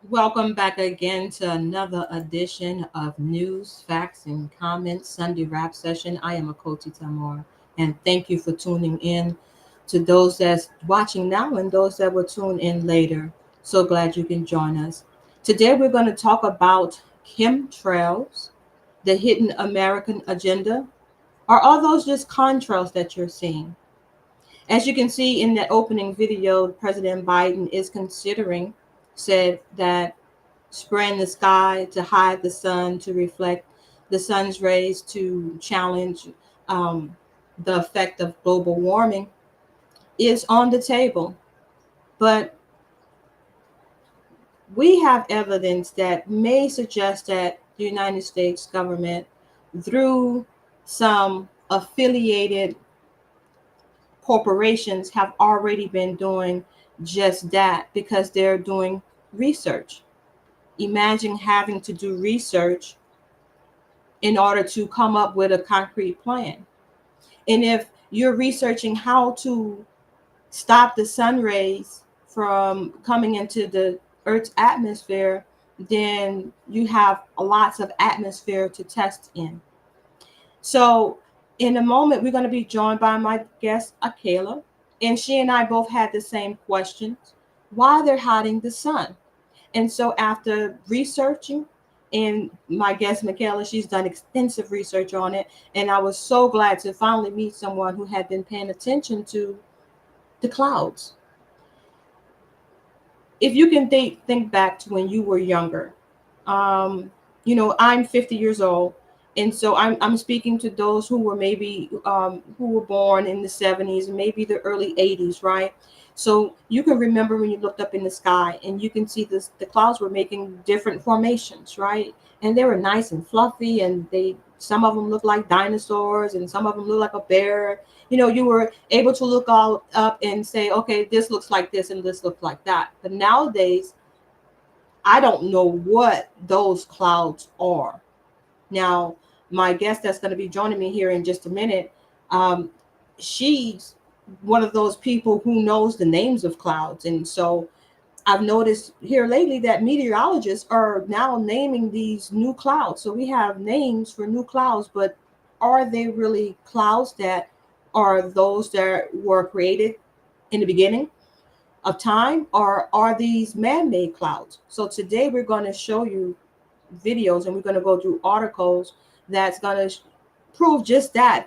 Welcome back again to another edition of News, Facts, and Comments Sunday Rap Session. I am Achoti Tamar, and thank you for tuning in to those that's watching now and those that will tune in later. So glad you can join us. Today we're going to talk about chemtrails, the hidden American agenda, or are those just contrails that you're seeing? As you can see in that opening video, President Biden is considering, said that spraying the sky to hide the sun, to reflect the sun's rays, to challenge um, the effect of global warming is on the table. But we have evidence that may suggest that the United States government, through some affiliated corporations, have already been doing just that because they're doing research. Imagine having to do research in order to come up with a concrete plan. And if you're researching how to stop the sun rays from coming into the Earth's atmosphere, then you have lots of atmosphere to test in. So, in a moment, we're going to be joined by my guest, Michaela, and she and I both had the same questions: why they're hiding the sun. And so after researching, and my guest Michaela, she's done extensive research on it, and I was so glad to finally meet someone who had been paying attention to the clouds. If you can think back to when you were younger, um, I'm 50 years old, and so I'm speaking to those who were maybe who were born in the 70s, maybe the early 80s, right? So you can remember when you looked up in the sky and you can see the clouds were making different formations, right? And they were nice and fluffy, and they some of them looked like dinosaurs, and some of them looked like a bear. You were able to look all up and say, okay, this looks like this and this looks like that. But nowadays, I don't know what those clouds are. Now, my guest that's going to be joining me here in just a minute, um, she's one of those people who knows the names of clouds. And so I've noticed here lately that meteorologists are now naming these new clouds. So we have names for new clouds, but are they really clouds that are those that were created in the beginning of time, or are these man-made clouds? So today we're going to show you videos, and we're going to go through articles that's going to prove just that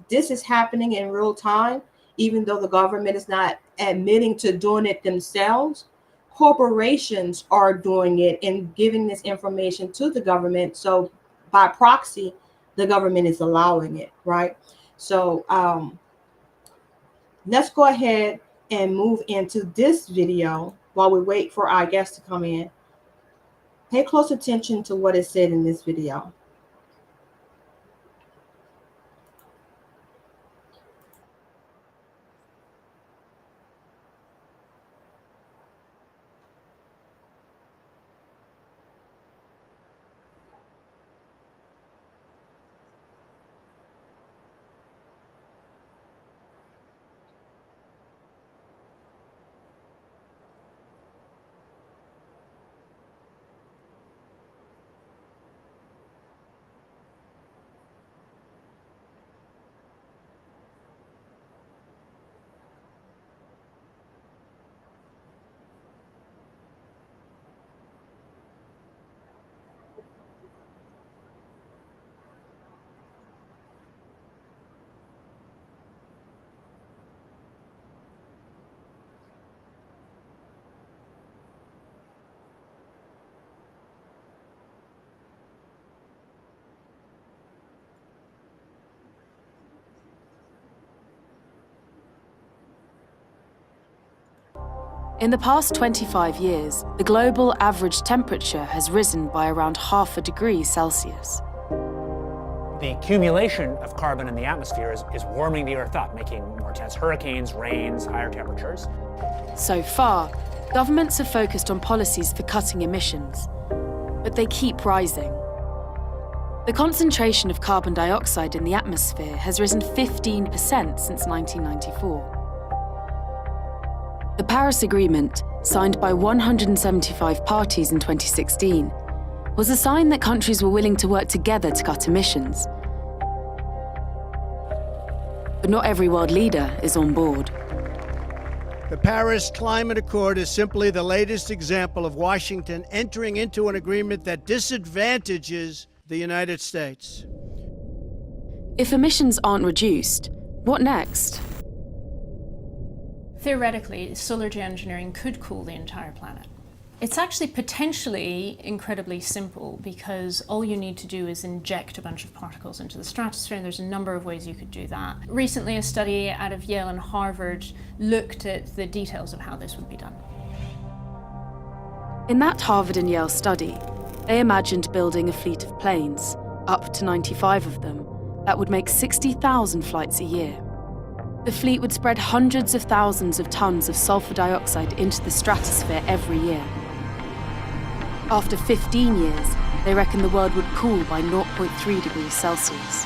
this is happening in real time, even though the government is not admitting to doing it themselves. Corporations are doing it and giving this information to the government, so by proxy the government is allowing it, right? So let's go ahead and move into this video while we wait for our guests to come in. Pay close attention to what is said in this video. In the past 25 years, the global average temperature has risen by around 0.5 degrees Celsius. The accumulation of carbon in the atmosphere is warming the Earth up, making more intense hurricanes, rains, higher temperatures. So far, governments have focused on policies for cutting emissions, but they keep rising. The concentration of carbon dioxide in the atmosphere has risen 15% since 1994. The Paris Agreement, signed by 175 parties in 2016, was a sign that countries were willing to work together to cut emissions. But not every world leader is on board. The Paris Climate Accord is simply the latest example of Washington entering into an agreement that disadvantages the United States. If emissions aren't reduced, what next? Theoretically, solar geoengineering could cool the entire planet. It's actually potentially incredibly simple because all you need to do is inject a bunch of particles into the stratosphere, and there's a number of ways you could do that. Recently, a study out of Yale and Harvard looked at the details of how this would be done. In that Harvard and Yale study, they imagined building a fleet of planes, up to 95 of them, that would make 60,000 flights a year. The fleet would spread hundreds of thousands of tons of sulfur dioxide into the stratosphere every year. After 15 years, they reckon the world would cool by 0.3 degrees Celsius.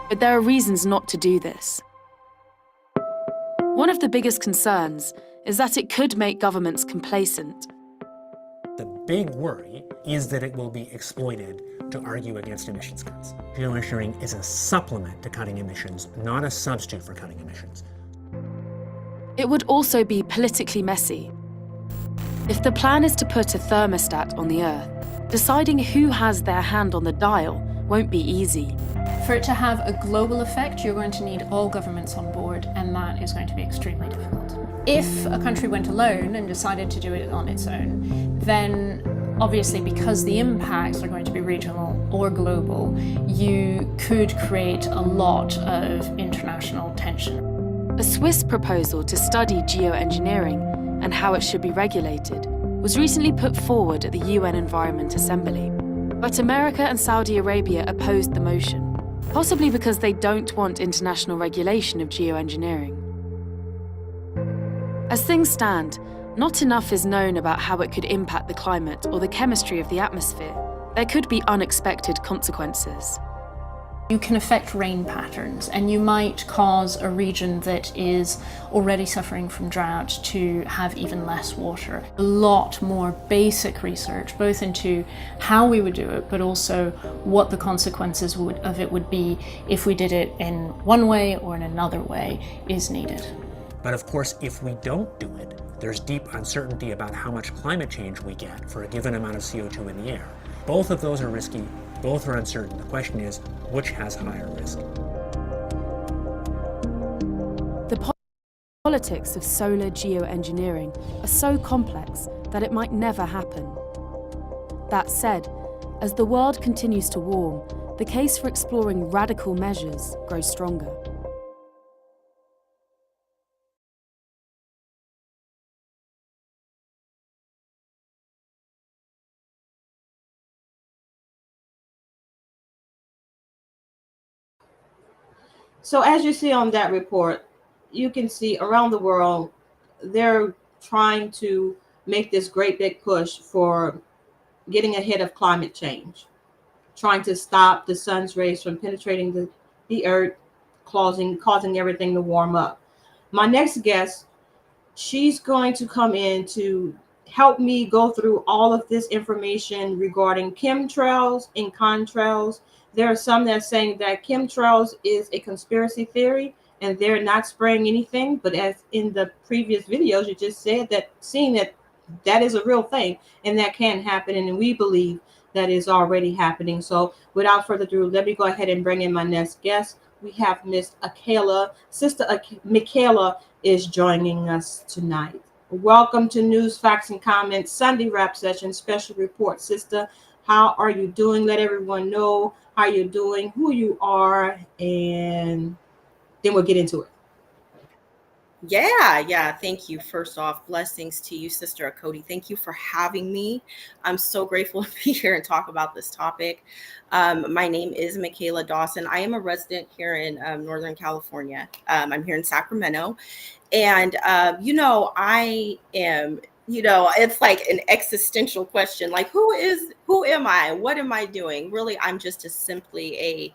But there are reasons not to do this. One of the biggest concerns is that it could make governments complacent. The big worry is that it will be exploited to argue against emissions cuts. Geoengineering is a supplement to cutting emissions, not a substitute for cutting emissions. It would also be politically messy. If the plan is to put a thermostat on the Earth, deciding who has their hand on the dial won't be easy. For it to have a global effect, you're going to need all governments on board, and that is going to be extremely difficult. If a country went alone and decided to do it on its own, then obviously, because the impacts are going to be regional or global, you could create a lot of international tension. A Swiss proposal to study geoengineering and how it should be regulated was recently put forward at the UN Environment Assembly. But America and Saudi Arabia opposed the motion, possibly because they don't want international regulation of geoengineering. As things stand, not enough is known about how it could impact the climate or the chemistry of the atmosphere. There could be unexpected consequences. You can affect rain patterns, and you might cause a region that is already suffering from drought to have even less water. A lot more basic research, both into how we would do it, but also what the consequences of it would be if we did it in one way or in another way, is needed. But of course, if we don't do it, there's deep uncertainty about how much climate change we get for a given amount of CO2 in the air. Both of those are risky, both are uncertain. The question is, which has higher risk? The politics of solar geoengineering are so complex that it might never happen. That said, as the world continues to warm, the case for exploring radical measures grows stronger. So as you see on that report, you can see around the world, they're trying to make this great big push for getting ahead of climate change, trying to stop the sun's rays from penetrating the earth, causing everything to warm up. My next guest, she's going to come in to help me go through all of this information regarding chemtrails and contrails. There are some that are saying that chemtrails is a conspiracy theory and they're not spraying anything. But as in the previous videos, you just said that seeing that is a real thing and that can happen. And we believe that is already happening. So without further ado, let me go ahead and bring in my next guest. We have Miss Michaela. Sister Michaela is joining us tonight. Welcome to News, Facts, and Comments Sunday Wrap Session Special Report. Sister, how are you doing? Let everyone know how you're doing, who you are, and then we'll get into it. Yeah. Thank you. First off, blessings to you, Sister Achoti. Thank you for having me. I'm so grateful to be here and talk about this topic. My name is Michaela Dawson. I am a resident here in Northern California. I'm here in Sacramento. And, I am, it's like an existential question, like, who am I? What am I doing? Really, I'm just simply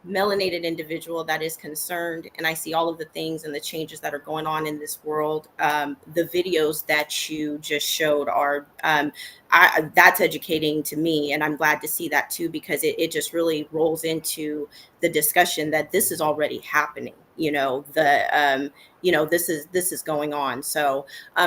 melanated individual that is concerned, and I see all of the things and the changes that are going on in this world. The videos that you just showed are that's educating to me, and I'm glad to see that too, because it just really rolls into the discussion that this is already happening. This is going on. So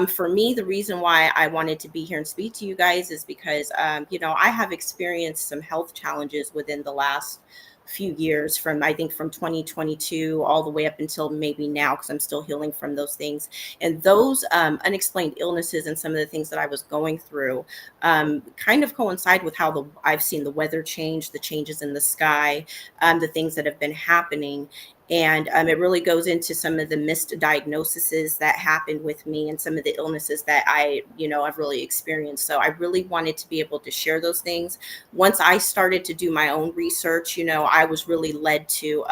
for me, the reason why I wanted to be here and speak to you guys is because I have experienced some health challenges within the last few years, from I think from 2022 all the way up until maybe now, because I'm still healing from those things. And those unexplained illnesses and some of the things that I was going through kind of coincide with how I've seen the weather change, the changes in the sky, the things that have been happening. And it really goes into some of the missed diagnoses that happened with me and some of the illnesses that I've really experienced. So I really wanted to be able to share those things. Once I started to do my own research, I was really led to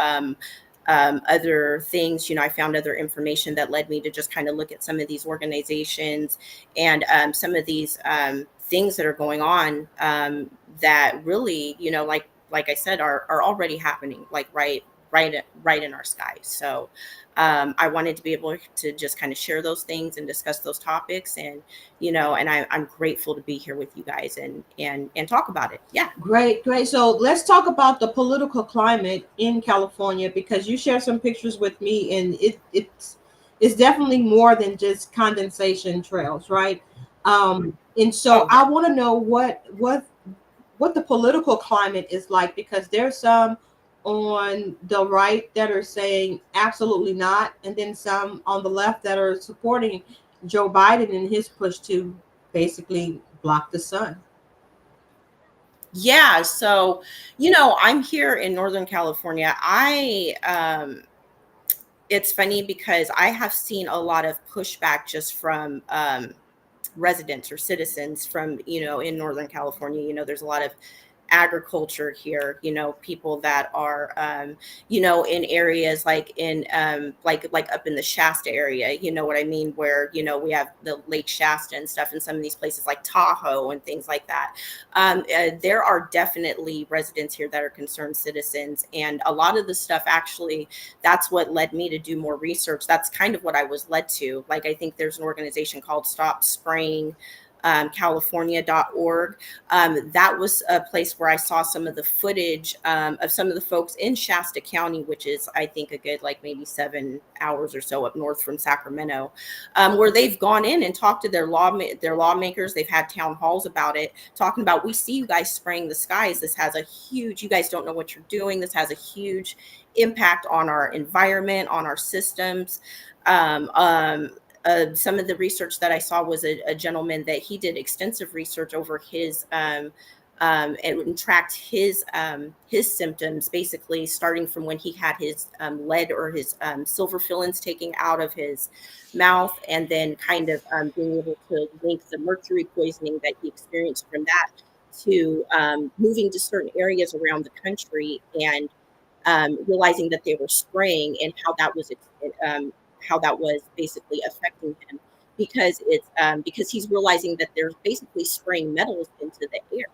other things. I found other information that led me to just kind of look at some of these organizations and some of these things that are going on that really, like I said, are already happening, like right in our skies. So I wanted to be able to just kind of share those things and discuss those topics, and I'm grateful to be here with you guys and talk about it. Yeah. Great. So let's talk about the political climate in California, because you shared some pictures with me, and it's definitely more than just condensation trails, right? And so I want to know what the political climate is like, because there's some on the right that are saying absolutely not, and then some on the left that are supporting Joe Biden in his push to basically block the sun. Yeah, so I'm here in Northern California. It's funny because I have seen a lot of pushback just from residents or citizens from in Northern California. There's a lot of agriculture here, people that are in areas like in like up in the Shasta area, what I mean, where we have the Lake Shasta and stuff, and some of these places like Tahoe and things like that. There are definitely residents here that are concerned citizens, and a lot of the stuff, actually, that's what led me to do more research. That's kind of what I was led to. Like, I think there's an organization called Stop Spraying California.org. That was a place where I saw some of the footage of some of the folks in Shasta County, which is, I think, a good like maybe 7 hours or so up north from Sacramento, where they've gone in and talked to their lawmakers. They've had town halls about it, talking about, we see you guys spraying the skies. This has a huge, you guys don't know what you're doing. This has a huge impact on our environment, on our systems. Some of the research that I saw was a gentleman that he did extensive research over his and tracked his symptoms, basically starting from when he had his lead or his silver fillings taken out of his mouth, and then kind of being able to link the mercury poisoning that he experienced from that to moving to certain areas around the country and realizing that they were spraying, and how that was basically affecting him, because it's because he's realizing that they're basically spraying metals into the air,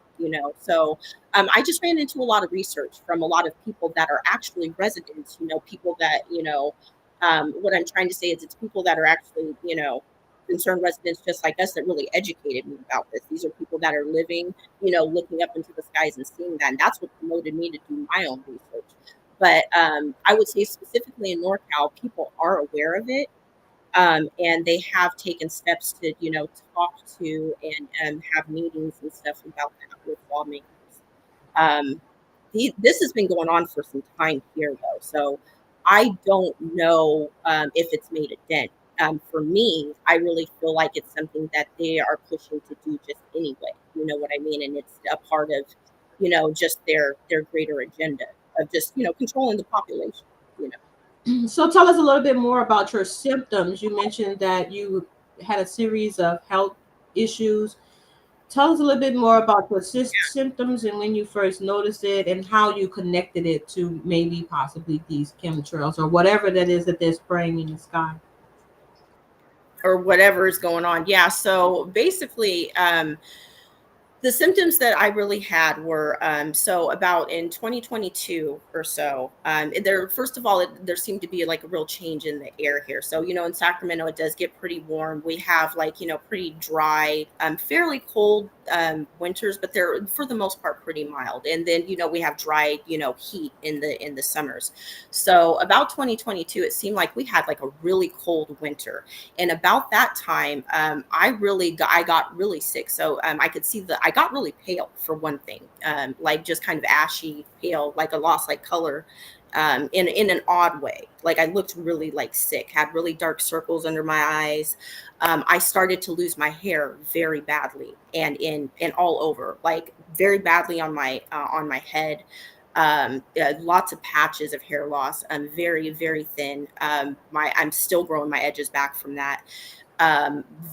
So I just ran into a lot of research from a lot of people that are actually residents, people that, what I'm trying to say is it's people that are actually, concerned residents just like us that really educated me about this. These are people that are living, looking up into the skies and seeing that. And that's what promoted me to do my own research. But I would say specifically in NorCal, people are aware of it, and they have taken steps to, talk to and have meetings and stuff about that with lawmakers. This has been going on for some time here, though, so I don't know if it's made a dent. For me, I really feel like it's something that they are pushing to do just anyway. You know what I mean? And it's a part of, just their greater agenda of just, controlling the population, So tell us a little bit more about your symptoms. You mentioned that you had a series of health issues. Tell us a little bit more about your symptoms and when you first noticed it and how you connected it to maybe possibly these chemtrails or whatever that is that they're spraying in the sky. Or whatever is going on. Yeah. So basically, The symptoms that I really had were so about in 2022 or so. There, first of all, there seemed to be like a real change in the air here. So in Sacramento, it does get pretty warm. We have like pretty dry, fairly cold winters, but they're for the most part pretty mild. And then we have dry heat in the summers. So about 2022, it seemed like we had like a really cold winter. And about that time, I got really sick. So I could see I got really pale for one thing, like just kind of ashy pale, like a lost like color, in an odd way. Like I looked really like sick, had really dark circles under my eyes. I started to lose my hair very badly, and all over, like very badly on my head. Lots of patches of hair loss. I'm very, very thin. I'm still growing my edges back from that.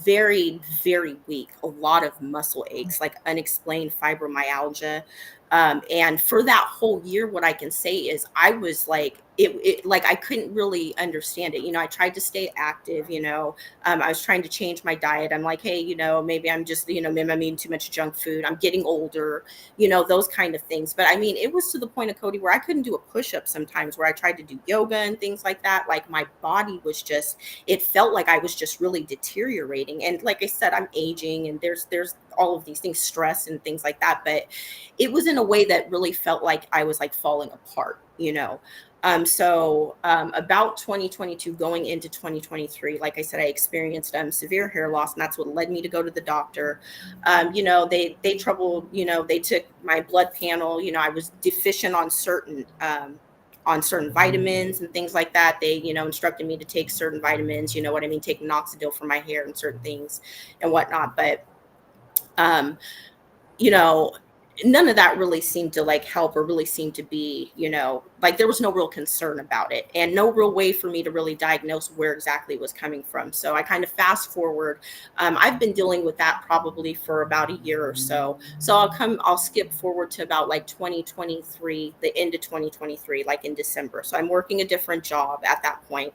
Very, very weak, a lot of muscle aches, like unexplained fibromyalgia. And for that whole year, what I can say is I was like, like I couldn't really understand it. I tried to stay active, I was trying to change my diet. I'm like, hey, maybe I'm just, maybe I'm eating too much junk food. I'm getting older, those kind of things. But I mean, it was to the point of Cody where I couldn't do a push-up sometimes, where I tried to do yoga and things like that. Like my body was just, it felt like I was just really deteriorating. And like I said, I'm aging, and there's all of these things, stress and things like that. But it was in a way that really felt like I was like falling apart, about 2022 going into 2023, like I said, I experienced severe hair loss, and that's what led me to go to the doctor. They troubled, they took my blood panel. I was deficient on certain vitamins and things like that. They, instructed me to take certain vitamins, take minoxidil for my hair and certain things and whatnot. But, none of that really seemed to like help, or really seemed to be, like there was no real concern about it, and no real way for me to really diagnose where exactly it was coming from. So I kind of fast forward. I've been dealing with that probably for about a year or so. So I'll skip forward to about like 2023, the end of 2023, like in December. So I'm working a different job at that point.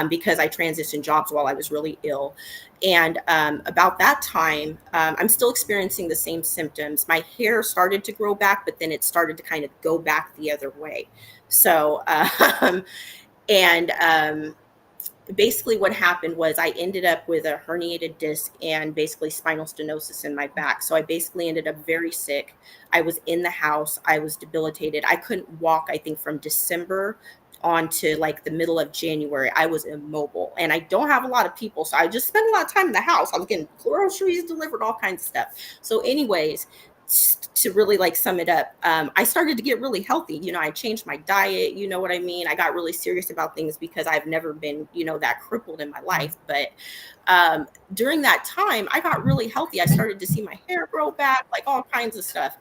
Because I transitioned jobs while I was really ill. And about that time, I'm still experiencing the same symptoms. My hair started to grow back, but then it started to kind of go back the other way. So, basically what happened was I ended up with a herniated disc and basically spinal stenosis in my back. So I basically ended up very sick. I was in the house. I was debilitated. I couldn't walk, I think, from December on to like the middle of January. I was immobile, and I don't have a lot of people. So I just spent a lot of time in the house. I was getting groceries delivered, all kinds of stuff. So anyways, to really like sum it up, I started to get really healthy. I changed my diet, you know what I mean? I got really serious about things because I've never been, that crippled in my life. But during that time, I got really healthy. I started to see my hair grow back, like all kinds of stuff.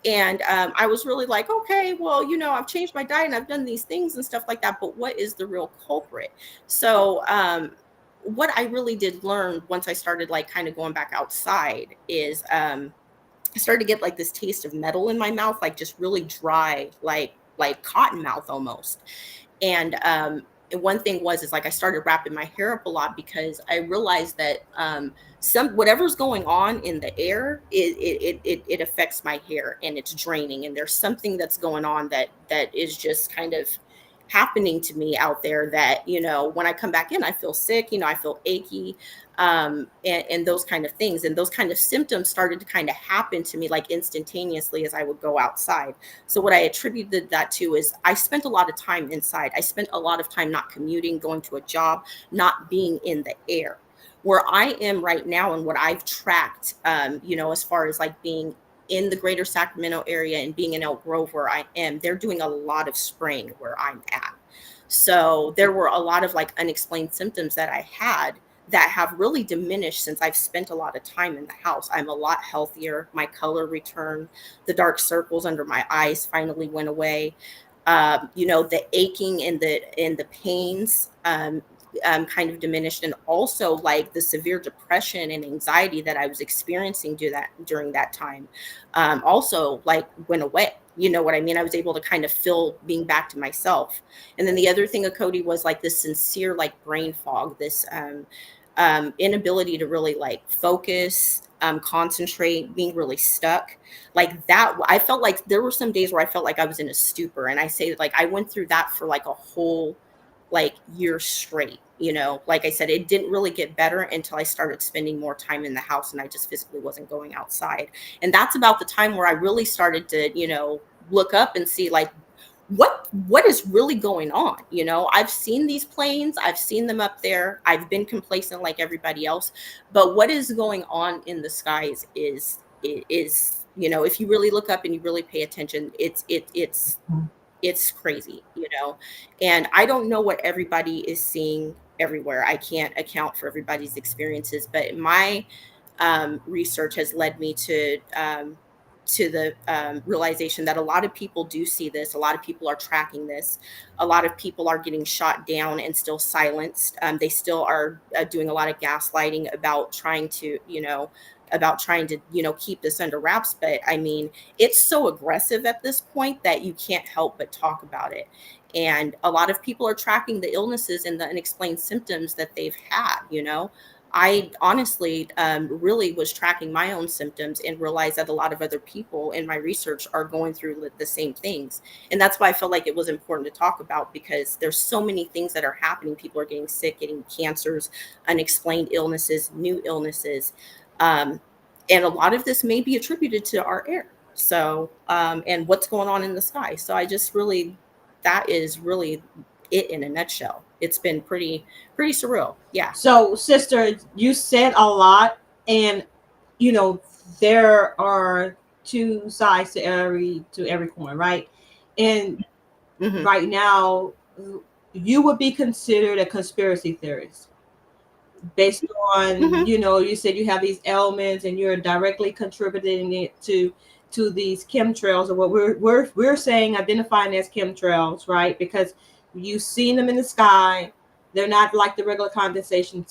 And I was really like, okay, well, I've changed my diet and I've done these things and stuff like that, but what is the real culprit? So what I really did learn once I started like kind of going back outside is I started to get like this taste of metal in my mouth, like just really dry, like cotton mouth almost. And one thing is like I started wrapping my hair up a lot, because I realized that whatever's going on in the air, it affects my hair, and it's draining. And there's something that's going on that is just kind of happening to me out there that, when I come back in, I feel sick, I feel achy, and those kind of things. And those kind of symptoms started to kind of happen to me like instantaneously as I would go outside. So what I attributed that to is I spent a lot of time inside. I spent a lot of time not commuting, going to a job, not being in the air. Where I am right now, and what I've tracked, as far as like being in the greater Sacramento area and being in Elk Grove where I am, they're doing a lot of spraying where I'm at. So there were a lot of like unexplained symptoms that I had that have really diminished since I've spent a lot of time in the house. I'm a lot healthier. My color returned. The dark circles under my eyes finally went away. The aching and the pains kind of diminished, and also like the severe depression and anxiety that I was experiencing during that time also like went away. You know what I mean? I was able to kind of feel being back to myself. And then the other thing of Cody was like this sincere like brain fog, this inability to really like focus, concentrate, being really stuck. Like that, I felt like there were some days where I felt like I was in a stupor. And I say, like, I went through that for like a whole like year straight. Like I said, it didn't really get better until I started spending more time in the house and I just physically wasn't going outside. And that's about the time where I really started to, look up and see like what is really going on. I've seen these planes, I've seen them up there, I've been complacent like everybody else, but what is going on in the skies is if you really look up and you really pay attention, it's crazy. And I don't know what everybody is seeing everywhere. I can't account for everybody's experiences, but my research has led me to the realization that a lot of people do see this. A lot of people are tracking this. A lot of people are getting shot down and still silenced. They still are doing a lot of gaslighting about trying to, keep this under wraps. But I mean, it's so aggressive at this point that you can't help but talk about it. And a lot of people are tracking the illnesses and the unexplained symptoms that they've had. I honestly really was tracking my own symptoms and realized that a lot of other people in my research are going through the same things. And that's why I felt like it was important to talk about, because there's so many things that are happening. People are getting sick, getting cancers, unexplained illnesses, new illnesses. And a lot of this may be attributed to our air. So, and what's going on in the sky. So that is really it in a nutshell. It's been pretty surreal. Yeah. So, sister, you said a lot, and there are two sides to every coin, right? And right now, you would be considered a conspiracy theorist based on you said you have these elements and you're directly contributing it to these chemtrails, or what we're saying, identifying as chemtrails, right? Because you've seen them in the sky. They're not like the regular condensation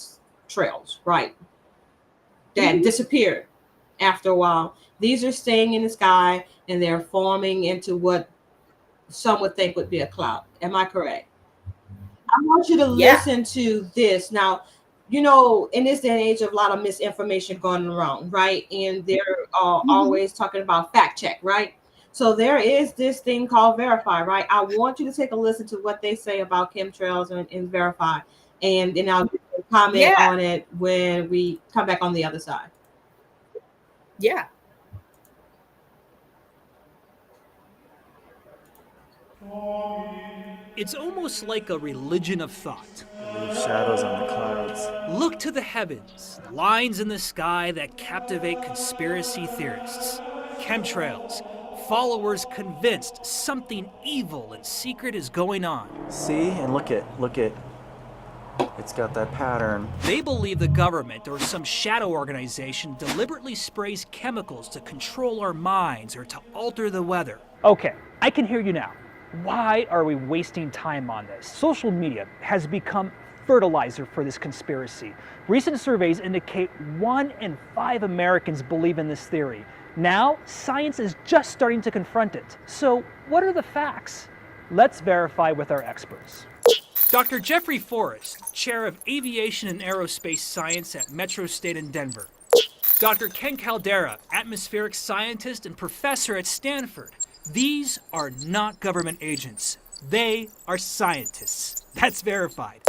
trails, right? That disappeared after a while. These are staying in the sky and they're forming into what some would think would be a cloud. Am I correct? I want you to listen to this. Now, in this day and age, of a lot of misinformation going around, right? And they're always talking about fact check, right? So there is this thing called verify, right? I want you to take a listen to what they say about chemtrails and verify, and then I'll comment on it when we come back on the other side. Yeah. It's almost like a religion of thought. Leave shadows on the clouds. Look to the heavens, lines in the sky that captivate conspiracy theorists. Chemtrails, followers convinced something evil and secret is going on. See, and look it. It's got that pattern. They believe the government or some shadow organization deliberately sprays chemicals to control our minds or to alter the weather. Okay, I can hear you now. Why are we wasting time on this? Social media has become fertilizer for this conspiracy. Recent surveys indicate 1 in 5 Americans believe in this theory. Now, science is just starting to confront it. So, what are the facts? Let's verify with our experts. Dr. Jeffrey Forrest, Chair of Aviation and Aerospace Science at Metro State in Denver. Dr. Ken Caldera, atmospheric scientist and professor at Stanford. These are not government agents. They are scientists. That's verified.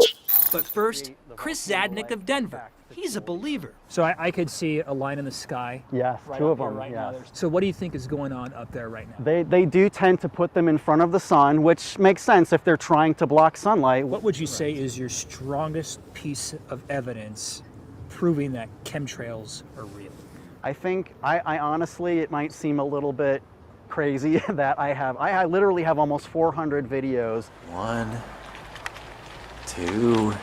But first, Chris Zadnik of Denver. He's a believer. So I could see a line in the sky. Yes, right two of them. right yes. now. So what do you think is going on up there right now? They do tend to put them in front of the sun, which makes sense if they're trying to block sunlight. What would you say is your strongest piece of evidence proving that chemtrails are real? I think, I honestly, it might seem a little bit crazy that I literally have almost 400 videos. 1, 2,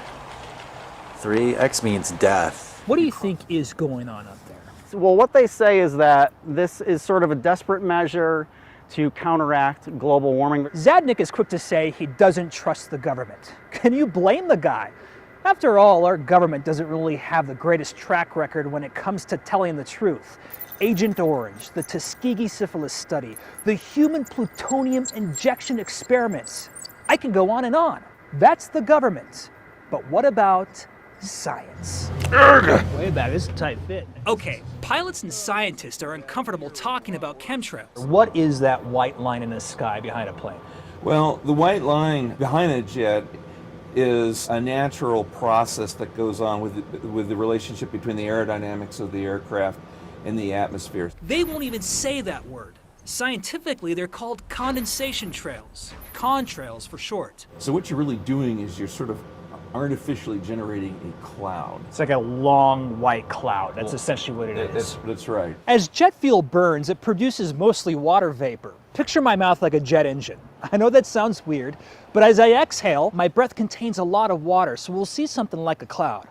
3. X means death. What do you think is going on up there? Well, what they say is that this is sort of a desperate measure to counteract global warming. Zadnik is quick to say he doesn't trust the government. Can you blame the guy? After all, our government doesn't really have the greatest track record when it comes to telling the truth. Agent Orange, the Tuskegee syphilis study, the human plutonium injection experiments. I can go on and on. That's the government. But what about science? Way back, this is a tight fit. Okay, pilots and scientists are uncomfortable talking about chemtrails. What is that white line in the sky behind a plane? Well, the white line behind a jet is a natural process that goes on with the relationship between the aerodynamics of the aircraft and the atmosphere. They won't even say that word. Scientifically, they're called condensation trails. Contrails for short. So what you're really doing is you're sort of artificially generating a cloud. It's like a long white cloud. That's essentially what it is. That's right. As jet fuel burns, it produces mostly water vapor. Picture my mouth like a jet engine. I know that sounds weird, but as I exhale, my breath contains a lot of water, so we'll see something like a cloud.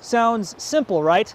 Sounds simple, right?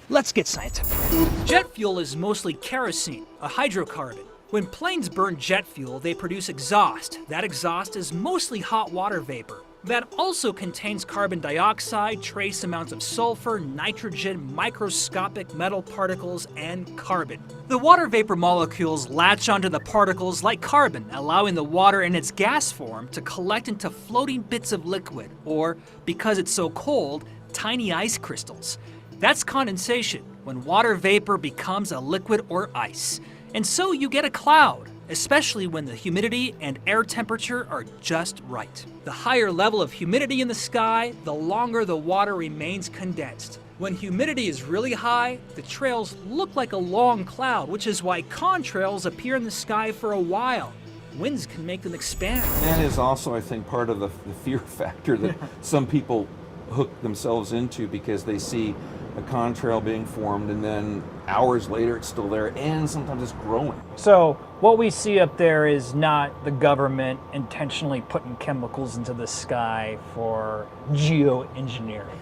Let's get scientific. Jet fuel is mostly kerosene, a hydrocarbon. When planes burn jet fuel, they produce exhaust. That exhaust is mostly hot water vapor. That also contains carbon dioxide, trace amounts of sulfur, nitrogen, microscopic metal particles, and carbon. The water vapor molecules latch onto the particles like carbon, allowing the water in its gas form to collect into floating bits of liquid, or, because it's so cold, tiny ice crystals. That's condensation, when water vapor becomes a liquid or ice. And so you get a cloud, especially when the humidity and air temperature are just right. The higher level of humidity in the sky, the longer the water remains condensed. When humidity is really high, the trails look like a long cloud, which is why contrails appear in the sky for a while. Winds can make them expand. That is also, I think, part of the fear factor that some people hook themselves into, because they see a contrail being formed and then hours later it's still there, and sometimes it's growing. So what we see up there is not the government intentionally putting chemicals into the sky for geoengineering.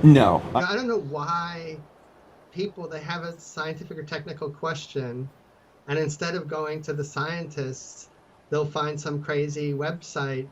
No. I don't know why people, they have a scientific or technical question, and instead of going to the scientists, they'll find some crazy website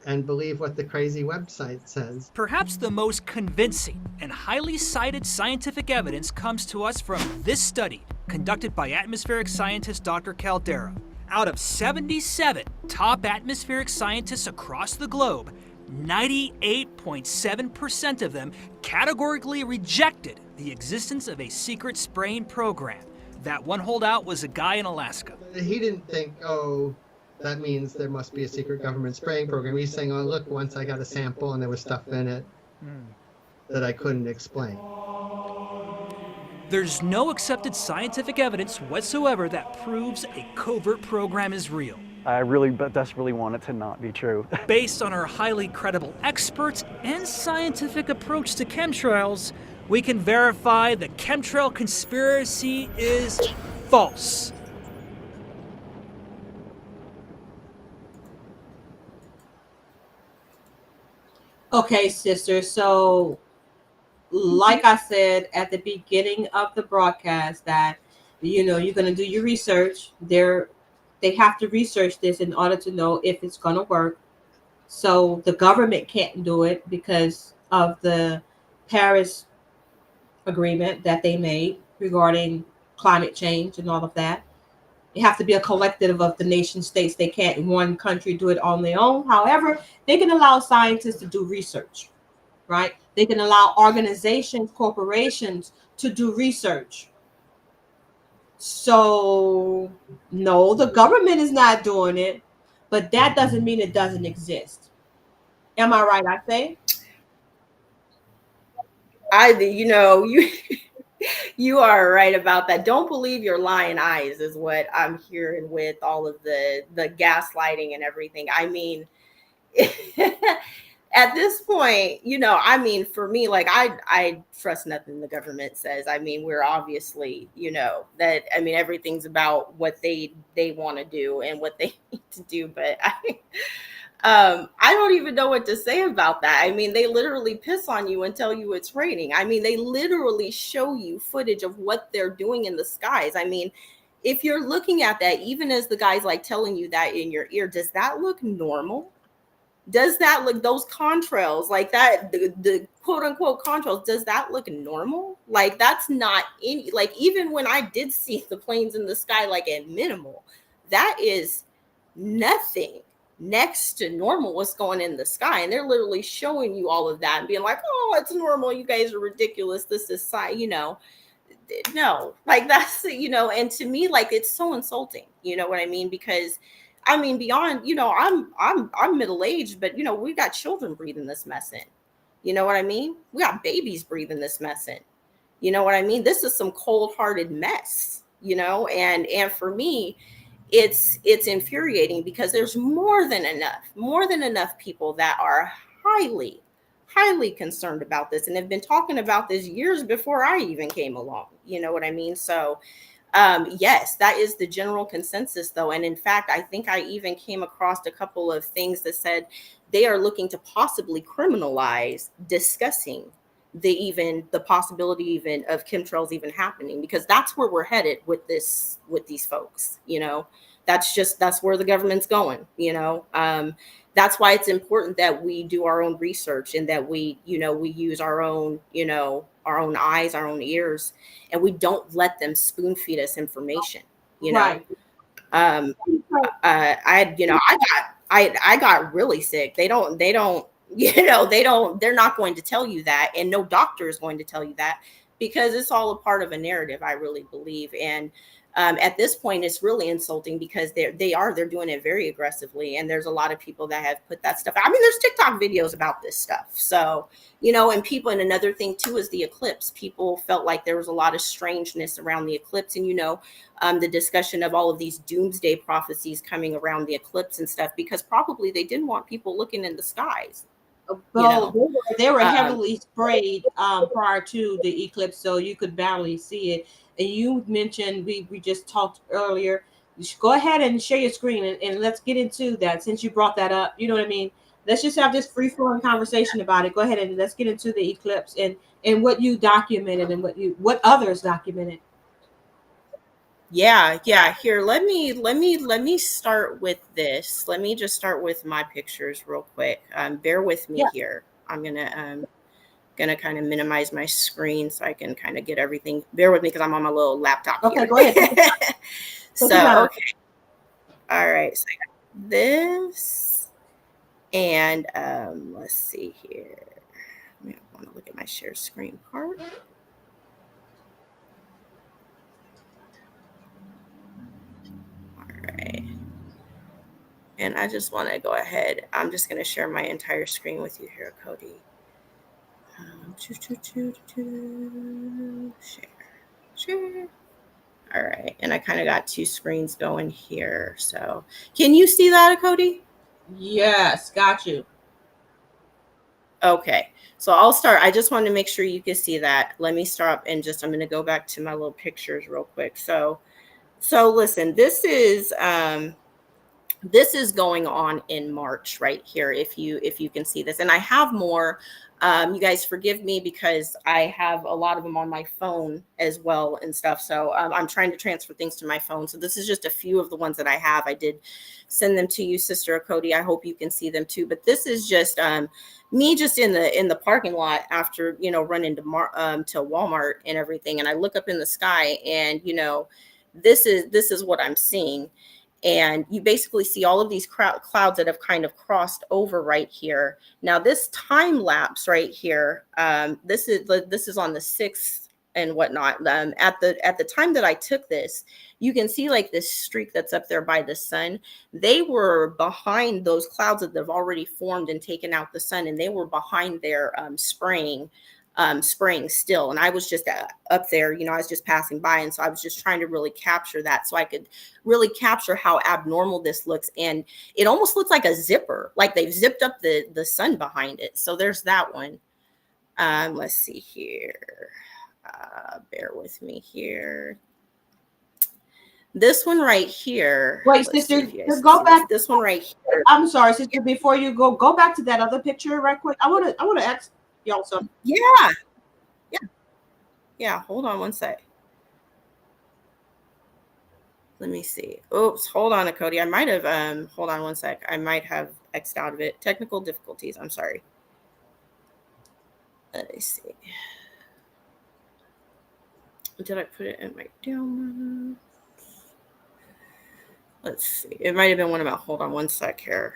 and believe what the crazy website says. Perhaps the most convincing and highly cited scientific evidence comes to us from this study conducted by atmospheric scientist Dr. Caldera. Out of 77 top atmospheric scientists across the globe, 98.7% of them categorically rejected the existence of a secret spraying program. That one holdout was a guy in Alaska. He didn't think, oh, that means there must be a secret government spraying program. He's saying, oh, look, once I got a sample and there was stuff in it that I couldn't explain. There's no accepted scientific evidence whatsoever that proves a covert program is real. I really desperately want it to not be true. Based on our highly credible experts and scientific approach to chemtrails, we can verify the chemtrail conspiracy is false. Okay, sister. So, like I said at the beginning of the broadcast, that you're going to do your research. They have to research this in order to know if it's going to work. So the government can't do it because of the Paris Agreement that they made regarding climate change and all of that. It has to be a collective of the nation states. They can't in one country do it on their own. However, they can allow scientists to do research, right? They can allow organizations, corporations to do research. So, no, the government is not doing it, but that doesn't mean it doesn't exist. Am I right, I say? You are right about that. Don't believe your lying eyes is what I'm hearing with all of the gaslighting and everything. I mean, at this point, for me, like I trust nothing the government says. I mean, we're obviously, everything's about what they want to do and what they need to do. But I don't even know what to say about that. I mean, they literally piss on you and tell you it's raining. I mean, they literally show you footage of what they're doing in the skies. I mean, if you're looking at that, even as the guy's like telling you that in your ear, does that look normal? Does that look, those contrails, like that, the quote unquote contrails, does that look normal? Like, that's not any, like, even when I did see the planes in the sky, like at minimal, that is nothing next to normal what's going in the sky, and they're literally showing you all of that and being like, oh, it's normal, you guys are ridiculous, this is science, no, like that's, and to me, like, it's so insulting, you know what I mean? Because I mean, beyond, I'm middle-aged, but we got children breathing this mess in. You know what I mean? We got babies breathing this mess in. You know what I mean? This is some cold-hearted mess, and for me, it's infuriating because there's more than enough people that are highly concerned about this and have been talking about this years before I even came along. You know what I mean? So yes, that is the general consensus, though. And in fact, I think I even came across a couple of things that said they are looking to possibly criminalize discussing the possibility even of chemtrails even happening, because that's where we're headed with these folks. That's where the government's going. That's why it's important that we do our own research and that we use our own eyes, our own ears, and we don't let them spoon feed us information. Right. I got really sick. They're not going to tell you that, and no doctor is going to tell you that, because it's all a part of a narrative, I really believe. And at this point, it's really insulting because they're doing it very aggressively. And there's a lot of people that have put that stuff. I mean, there's TikTok videos about this stuff. So, and another thing too is the eclipse. People felt like there was a lot of strangeness around the eclipse, and the discussion of all of these doomsday prophecies coming around the eclipse and stuff, because probably they didn't want people looking in the skies. Well, they were heavily sprayed prior to the eclipse, so you could barely see it. And you mentioned, we just talked earlier, you should go ahead and share your screen, and let's get into that since you brought that up. You know what I mean? Let's just have this free-flowing conversation about it. Go ahead and let's get into the eclipse and what you documented and what others documented. Yeah. Here, let me start with this. Let me just start with my pictures real quick. Bear with me here. I'm gonna kind of minimize my screen so I can kind of get everything. Bear with me because I'm on my little laptop. Okay, here. go ahead. Okay. All right. So I got this, and let's see here. I want to look at my share screen part. Right. And I just want to go ahead. I'm just going to share my entire screen with you here, Cody. Share. All right. And I kind of got two screens going here. So can you see that, Cody? Yes, got you. Okay. So I'll start. I just wanted to make sure you can see that. Let me start and I'm going to go back to my little pictures real quick. So listen, this is going on in March right here. If you can see this, and I have more. You guys forgive me because I have a lot of them on my phone as well and stuff. So I'm trying to transfer things to my phone. So this is just a few of the ones that I have. I did send them to you, Sister Achoti. I hope you can see them too. But this is just me just in the parking lot after running to Walmart and everything, and I look up in the sky, and this is what I'm seeing. And you basically see all of these clouds that have kind of crossed over right here. Now this time lapse right here, this is on the 6th and whatnot. At the time that I took this, you can see like this streak that's up there by the sun. They were behind those clouds that have already formed and taken out the sun, and they were behind their spraying still. And I was just up there, I was just passing by. And so I was just trying to really capture that so I could really capture how abnormal this looks. And it almost looks like a zipper, like they've zipped up the sun behind it. So there's that one. Let's see here. Bear with me here. This one right here. Wait, sister, go back. This one right here. I'm sorry, sister. Before you go back to that other picture right quick. I want to ask y'all something. Yeah. Hold on one sec. Let me see. Oops. Hold on, Achoti. I might have. Hold on one sec. I might have X'd out of it. Technical difficulties. I'm sorry. Let me see. Did I put it in my down? Let's see. It might have been one of my. Hold on one sec here.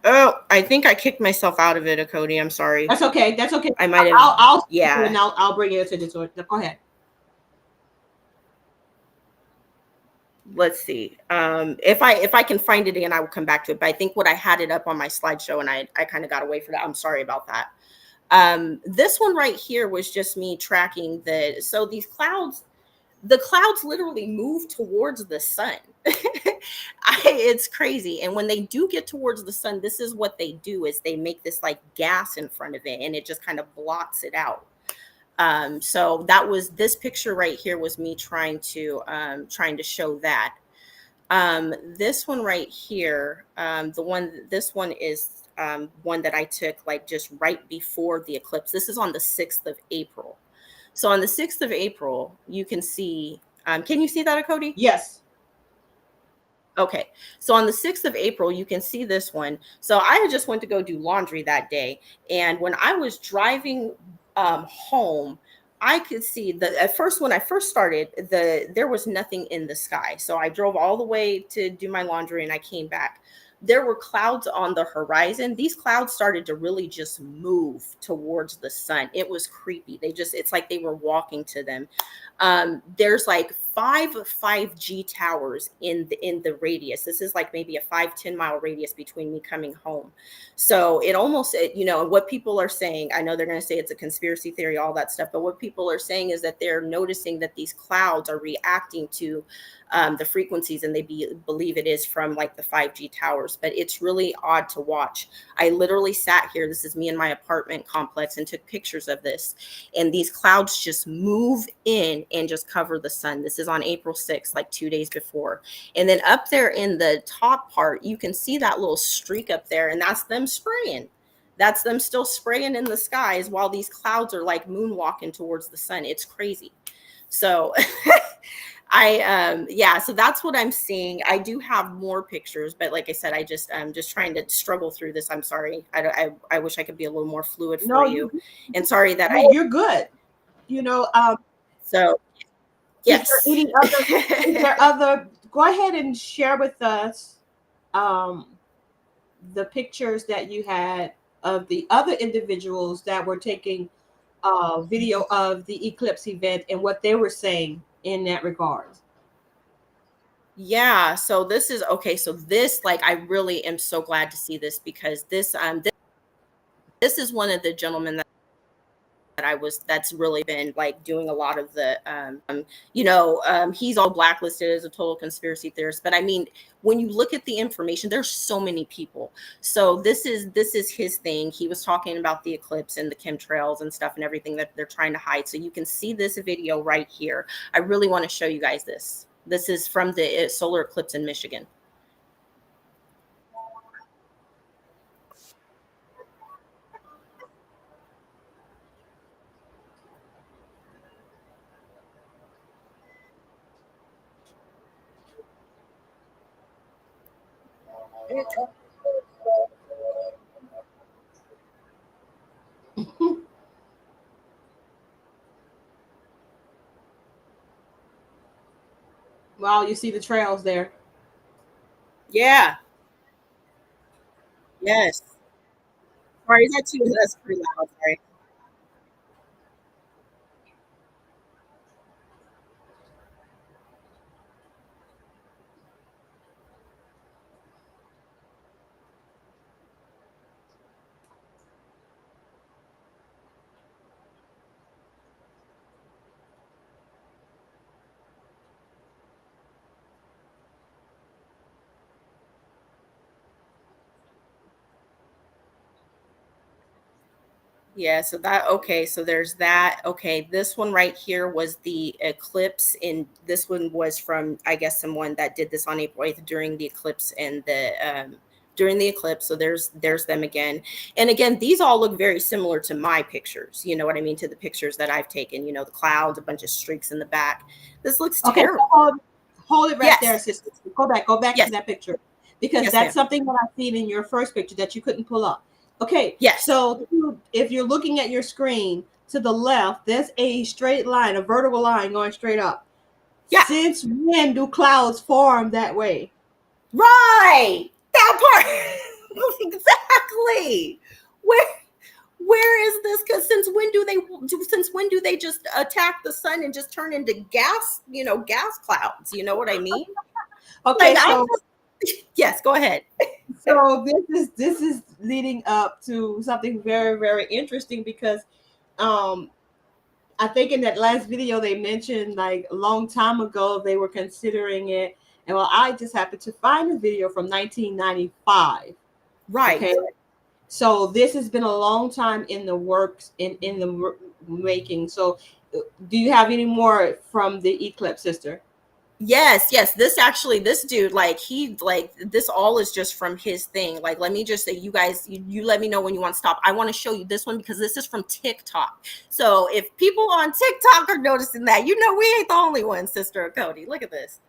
Oh, I think I kicked myself out of it, Achoti. I'm sorry. That's okay. That's okay. I might have. I'll Yeah. and I'll bring you attention to it. Go ahead. Let's see. If I can find it again, I will come back to it. But I think what I had it up on my slideshow, and I kind of got away from that. I'm sorry about that. This one right here was just me tracking so these clouds. The clouds literally move towards the sun. It's crazy. And when they do get towards the sun, this is what they do: is they make this like gas in front of it, and it just kind of blots it out. So this picture right here was me trying to show that. This one right here, this one is one that I took like just right before the eclipse. This is on the 6th of April. So on the 6th of April, you can see, can you see that, Achoti? Yes. Okay. So on the 6th of April, you can see this one. So I just went to go do laundry that day. And when I was driving home, I could see at first, when I first started, there was nothing in the sky. So I drove all the way to do my laundry and I came back. There were clouds on the horizon. These clouds started to really just move towards the sun. It was creepy. It's like they were walking to them. There's like 5G towers in the radius. This is like maybe a 5-10 mile radius between me coming home. So it almost, what people are saying, I know they're going to say it's a conspiracy theory, all that stuff, but what people are saying is that they're noticing that these clouds are reacting to the frequencies, and they believe it is from like the 5G towers. But it's really odd to watch. I literally sat here, this is me in my apartment complex, and took pictures of this, and these clouds just move in and just cover the sun. This is on April 6th, like 2 days before. And then up there in the top part, you can see that little streak up there, and that's them spraying. That's them still spraying in the skies while these clouds are like moonwalking towards the sun. It's crazy. So so that's what I'm seeing. I do have more pictures, but like I said, I'm just trying to struggle through this. I'm sorry. I wish I could be a little more fluid for you. And sorry that you're good. So yes. Is there other, go ahead and share with us the pictures that you had of the other individuals that were taking video of the eclipse event and what they were saying in that regard. Yeah, so this is okay. So this, like, I really am so glad to see this, because this is one of the gentlemen that's really been like doing a lot of the he's all blacklisted as a total conspiracy theorist. But I mean, when you look at the information, there's so many people. So this is his thing. He was talking about the eclipse and the chemtrails and stuff and everything that they're trying to hide. So you can see this video right here. I really want to show you guys this. This is from the solar eclipse in Michigan. Well, you see the trails there. Yeah. Yes. Sorry, that's pretty loud. Sorry. Yeah, so there's that. Okay, this one right here was the eclipse, and this one was from, I guess, someone that did this on April 8th during the eclipse, and during the eclipse. So there's them again. And again, these all look very similar to my pictures. You know what I mean? To the pictures that I've taken, the clouds, a bunch of streaks in the back. This looks terrible. Hold it right Yes. there, sister. Go back Yes. to that picture, because Yes, that's ma'am. something that I've seen in your first picture that you couldn't pull up. Okay. Yes. So if you're looking at your screen, to the left, there's a straight line, a vertical line going straight up. Yeah. Since when do clouds form that way? Right. That part. Exactly. Where is this? Because since when do they just attack the sun and just turn into gas, gas clouds? You know what I mean? Okay, Like, so yes, go ahead. so this is leading up to something very, very interesting because I think in that last video they mentioned like a long time ago they were considering it, and well, I just happened to find a video from 1995. Right. Okay, so this has been a long time in the works, in the making. So, do you have any more from the eclipse, sister? Yes. This dude, this all is just from his thing. Like, let me just say, you guys, you let me know when you want to stop. I want to show you this one because this is from TikTok. So if people on TikTok are noticing that, we ain't the only ones, Sister Achoti. Look at this.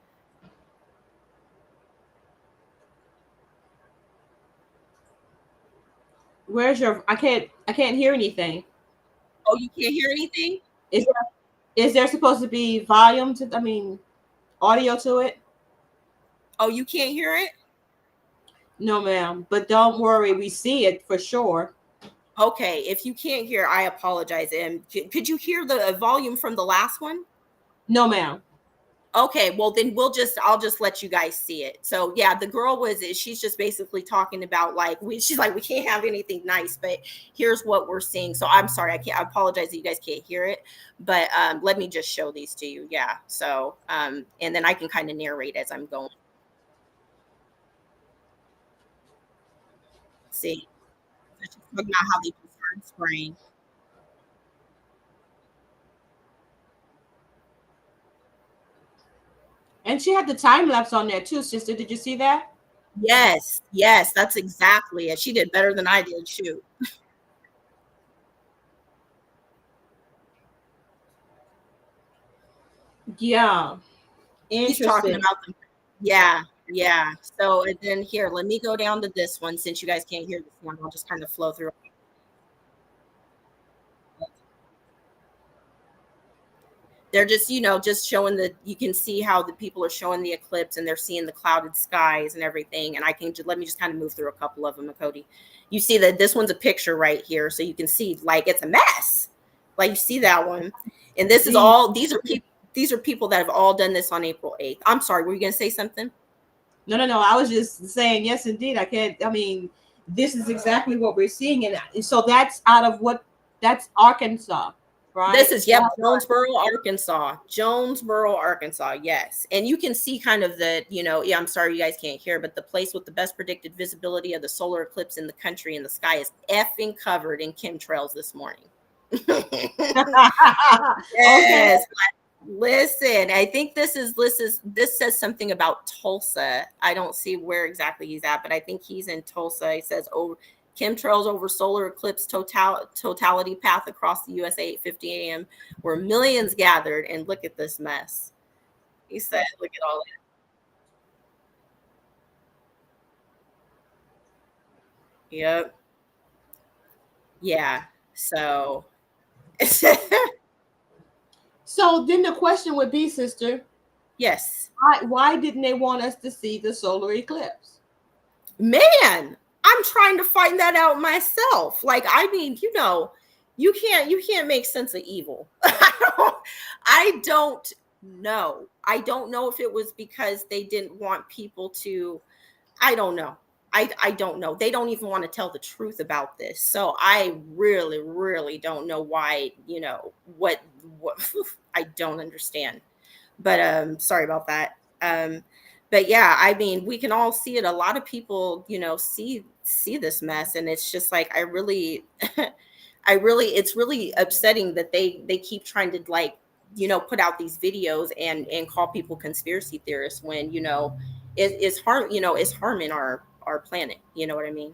Where's your? I can't hear anything. Oh, you can't hear anything? Is there supposed to be volume to? I mean, audio to it? Oh, you can't hear it? No, ma'am. But don't worry, we see it for sure. Okay, if you can't hear, I apologize. And could you hear the volume from the last one? No, ma'am. Okay, well then I'll just let you guys see it. So yeah, the girl she's just basically talking about she's like, we can't have anything nice, but here's what we're seeing. So I'm sorry, I apologize that you guys can't hear it, but let me just show these to you. Yeah. So and then I can kind of narrate as I'm going. See, so she's talking about how they prefer spraying. And she had the time lapse on there too, sister. Did you see that? Yes, that's exactly it. She did better than I did. Shoot. Yeah. He's talking Interesting. about them. Yeah. So and then here, let me go down to this one since you guys can't hear this one. I'll just kind of flow through. They're just showing you can see how the people are showing the eclipse and they're seeing the clouded skies and everything. And let me just kind of move through a couple of them, Achoti. You see that this one's a picture right here. So you can see it's a mess. Like you see that one. And these are people that have all done this on April 8th. I'm sorry, were you going to say something? No. I was just saying, yes, indeed. This is exactly what we're seeing. And so that's that's Arkansas, right? This is, Jonesboro, Arkansas. Yes. And you can see kind of I'm sorry you guys can't hear, but the place with the best predicted visibility of the solar eclipse in the country and the sky is effing covered in chemtrails this morning. Yes. Listen, I think this says something about Tulsa. I don't see where exactly he's at, but I think he's in Tulsa. He says, chemtrails over solar eclipse totality path across the USA 8:50 a.m. where millions gathered, and look at this mess. He said, look at all that. Yep. Yeah. So So then the question would be, sister. Yes. Why didn't they want us to see the solar eclipse? Man, I'm trying to find that out myself. You can't make sense of evil. I don't know. I don't know if it was because they didn't want people to, I don't know. I don't know. They don't even want to tell the truth about this. So I really, really don't know why, what I don't understand. But sorry about that. But yeah, we can all see it. A lot of people, see this mess, and it's just like it's really upsetting that they keep trying to put out these videos and call people conspiracy theorists when it's harming our planet. You know what I mean?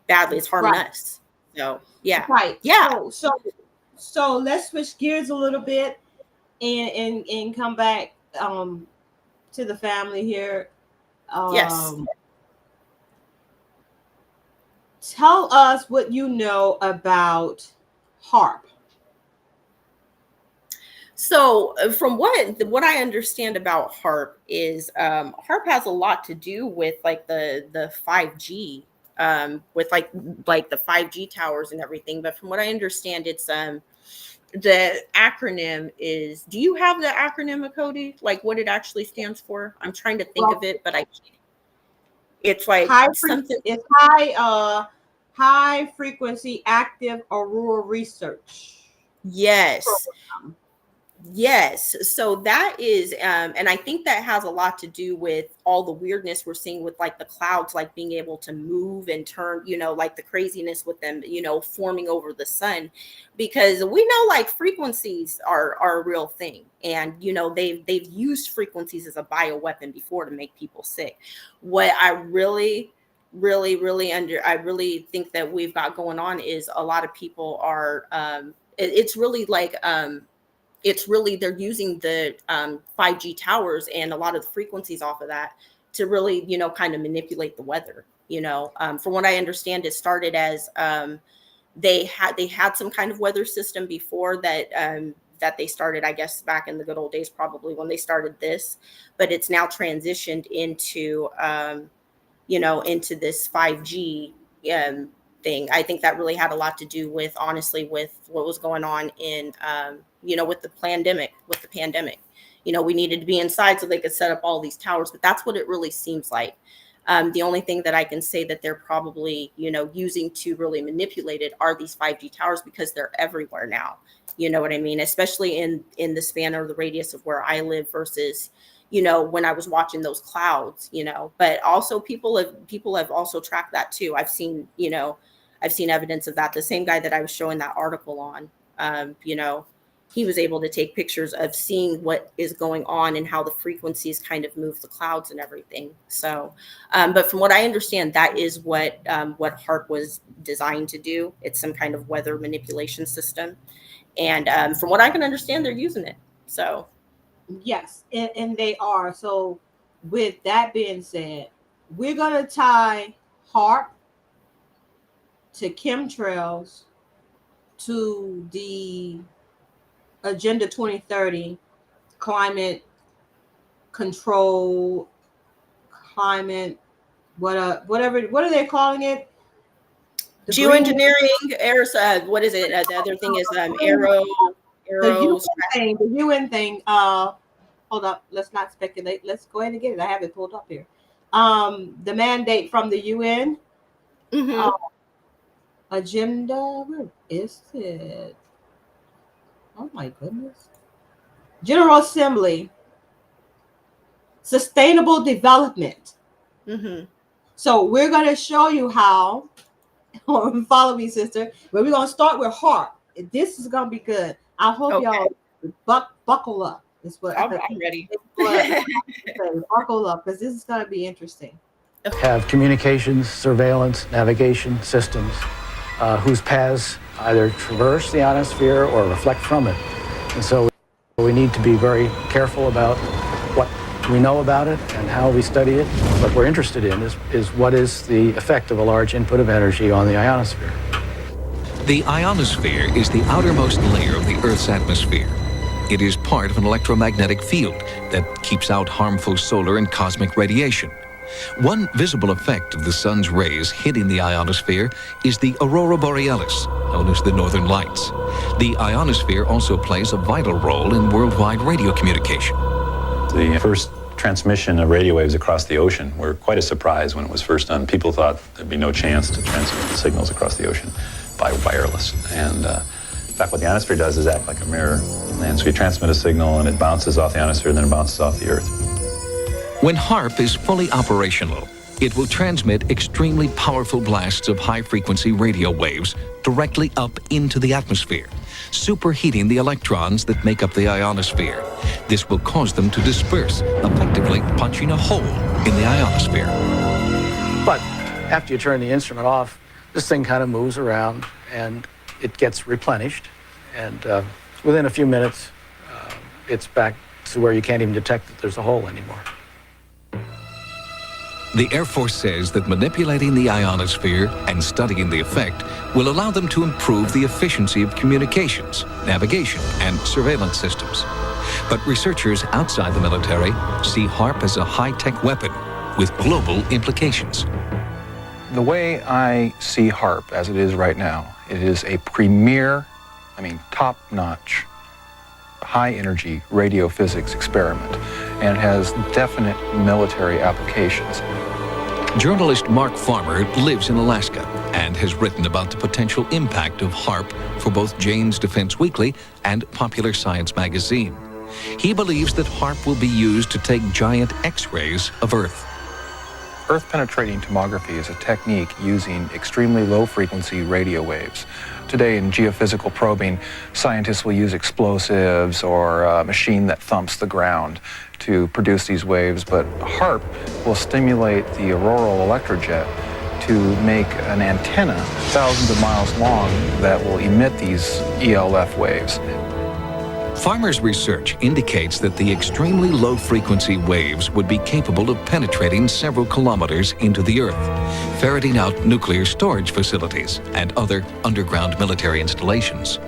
Badly, it's harming us. So yeah, right. Yeah. So let's switch gears a little bit and come back to the family here. Yes. Tell us what you know about HAARP. So from what I understand about HAARP is HAARP has a lot to do with like the 5G, with like the 5G towers and everything. But from what I understand, it's the acronym is, do you have the acronym, Achoti? Like what it actually stands for? I'm trying to think of it, but I can't. It's like something. It's high frequency active aurora research. Yes. program. Yes. So that is, and I think that has a lot to do with all the weirdness we're seeing with like the clouds, like being able to move and turn, like the craziness with them, forming over the sun, because we know like frequencies are a real thing. And, they've used frequencies as a bioweapon before to make people sick. What I really think that we've got going on is a lot of people are, it's really like, they're using the 5G towers and a lot of the frequencies off of that to really, kind of manipulate the weather. From what I understand, it started as they had some kind of weather system before that they started, I guess, back in the good old days, probably when they started this, but it's now transitioned into, into this 5G thing. I think that really had a lot to do with, honestly, with what was going on in, with the pandemic. We needed to be inside so they could set up all these towers, but that's what it really seems like. The only thing that I can say that they're probably, using to really manipulate it are these 5G towers, because they're everywhere now. You know what I mean? Especially in the span or the radius of where I live versus, when I was watching those clouds, but also people have also tracked that too. I've seen evidence of that. The same guy that I was showing that article on, he was able to take pictures of seeing what is going on and how the frequencies kind of move the clouds and everything. So, but from what I understand, that is what HAARP was designed to do. It's some kind of weather manipulation system. And from what I can understand, they're using it. So. Yes, and they are. So with that being said, we're going to tie HAARP to chemtrails to the Agenda 2030 climate control, whatever, what are they calling it? The geoengineering, what is it? The other thing is the UN thing. Hold up, let's not speculate. Let's go ahead and get it. I have it pulled up here. The mandate from the UN. Agenda, where is it? Oh my goodness. General Assembly. Sustainable development. So we're going to show you how, follow me, sister, but we're going to start with HAARP. This is going to be good. I hope y'all buckle up. I'm ready. Buckle up, because this is going to be interesting. Have communications, surveillance, navigation systems whose paths either traverse the ionosphere or reflect from it. And so we need to be very careful about what we know about it and how we study it. What we're interested in is what is the effect of a large input of energy on the ionosphere. The ionosphere is the outermost layer of the Earth's atmosphere. It is part of an electromagnetic field that keeps out harmful solar and cosmic radiation. One visible effect of the sun's rays hitting the ionosphere is the aurora borealis, known as the northern lights. The ionosphere also plays a vital role in worldwide radio communication. The first transmission of radio waves across the ocean were quite a surprise when it was first done. People thought there'd be no chance to transmit the signals across the ocean by wireless. And in fact, what the ionosphere does is act like a mirror. And so you transmit a signal and it bounces off the ionosphere, then it bounces off the Earth. When HAARP is fully operational, it will transmit extremely powerful blasts of high-frequency radio waves directly up into the atmosphere, superheating the electrons that make up the ionosphere. This will cause them to disperse, effectively punching a hole in the ionosphere. But after you turn the instrument off, this thing kind of moves around and it gets replenished. And within a few minutes, it's back to where you can't even detect that there's a hole anymore. The Air Force says that manipulating the ionosphere and studying the effect will allow them to improve the efficiency of communications, navigation, and surveillance systems. But researchers outside the military see HAARP as a high-tech weapon with global implications. The way I see HAARP as it is right now, it is a premier, top-notch, high-energy radio physics experiment, and it has definite military applications. Journalist Mark Farmer lives in Alaska and has written about the potential impact of HAARP for both Jane's Defense Weekly and Popular Science magazine. He believes that HAARP will be used to take giant X-rays of Earth. Earth-penetrating tomography is a technique using extremely low-frequency radio waves. Today in geophysical probing, scientists will use explosives or a machine that thumps the ground to produce these waves, but HAARP will stimulate the auroral electrojet to make an antenna thousands of miles long that will emit these ELF waves. Farmer's research indicates that the extremely low-frequency waves would be capable of penetrating several kilometers into the Earth, ferreting out nuclear storage facilities and other underground military installations.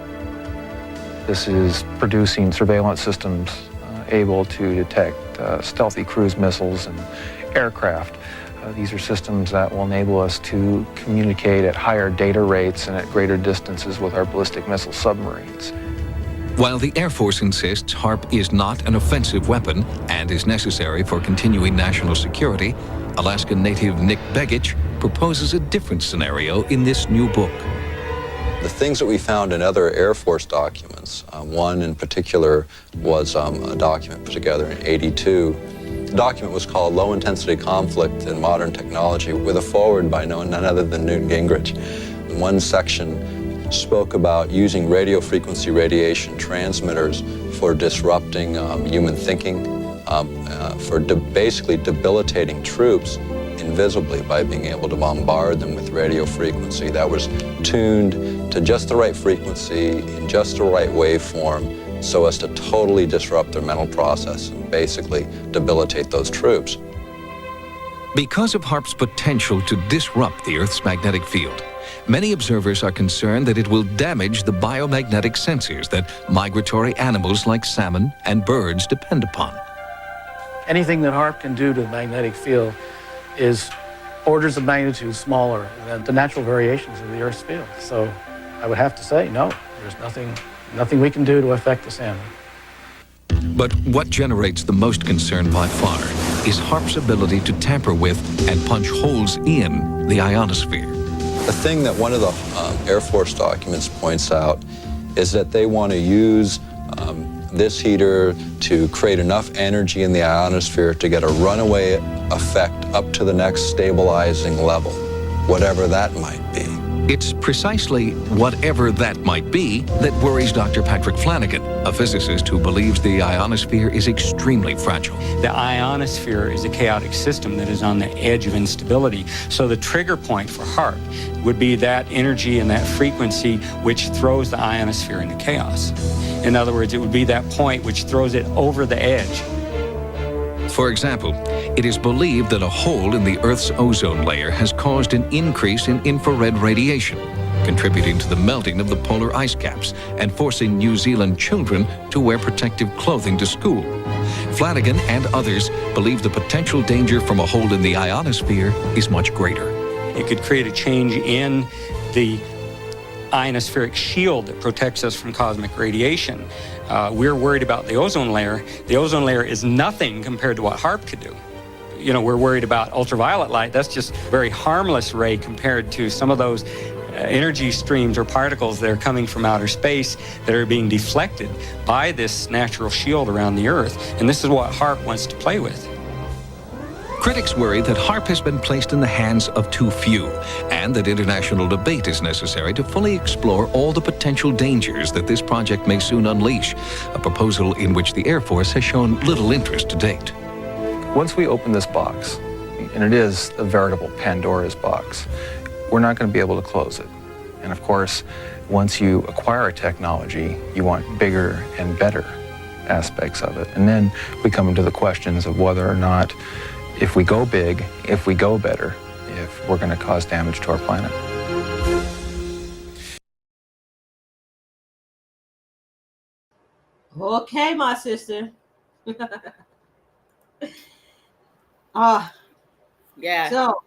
This is producing surveillance systems able to detect stealthy cruise missiles and aircraft. These are systems that will enable us to communicate at higher data rates and at greater distances with our ballistic missile submarines. While the Air Force insists HAARP is not an offensive weapon and is necessary for continuing national security, Alaska native Nick Begich proposes a different scenario in this new book. The things that we found in other Air Force documents, one in particular was a document put together in '82. The document was called Low Intensity Conflict in Modern Technology, with a foreword by none other than Newt Gingrich. In one section spoke about using radio frequency radiation transmitters for disrupting human thinking, for basically debilitating troops invisibly by being able to bombard them with radio frequency that was tuned to just the right frequency, in just the right waveform, so as to totally disrupt their mental process and basically debilitate those troops. Because of HAARP's potential to disrupt the Earth's magnetic field, many observers are concerned that it will damage the biomagnetic sensors that migratory animals like salmon and birds depend upon. Anything that HAARP can do to the magnetic field is orders of magnitude smaller than the natural variations of the Earth's field. So I would have to say, no, there's nothing we can do to affect the salmon. But what generates the most concern by far is HAARP's ability to tamper with and punch holes in the ionosphere. The thing that one of the Air Force documents points out is that they want to use this heater to create enough energy in the ionosphere to get a runaway effect up to the next stabilizing level, whatever that might be. It's precisely whatever that might be that worries Dr. Patrick Flanagan, a physicist who believes the ionosphere is extremely fragile. The ionosphere is a chaotic system that is on the edge of instability. So the trigger point for HAARP would be that energy and that frequency which throws the ionosphere into chaos. In other words, it would be that point which throws it over the edge. For example, it is believed that a hole in the Earth's ozone layer has caused an increase in infrared radiation, contributing to the melting of the polar ice caps and forcing New Zealand children to wear protective clothing to school. Flanagan and others believe the potential danger from a hole in the ionosphere is much greater. It could create a change in the ionospheric shield that protects us from cosmic radiation. We're worried about the ozone layer. The ozone layer is nothing compared to what HAARP could do. You know, we're worried about ultraviolet light. That's just a very harmless ray compared to some of those energy streams or particles that are coming from outer space that are being deflected by this natural shield around the Earth. And this is what HAARP wants to play with. Critics worry that HAARP has been placed in the hands of too few, and that international debate is necessary to fully explore all the potential dangers that this project may soon unleash, a proposal in which the Air Force has shown little interest to date. Once we open this box, and it is a veritable Pandora's box, we're not going to be able to close it. And of course, once you acquire a technology, you want bigger and better aspects of it. And then we come into the questions of whether or not if we go big, if we go better, if we're going to cause damage to our planet. Okay, my sister. Yeah. So,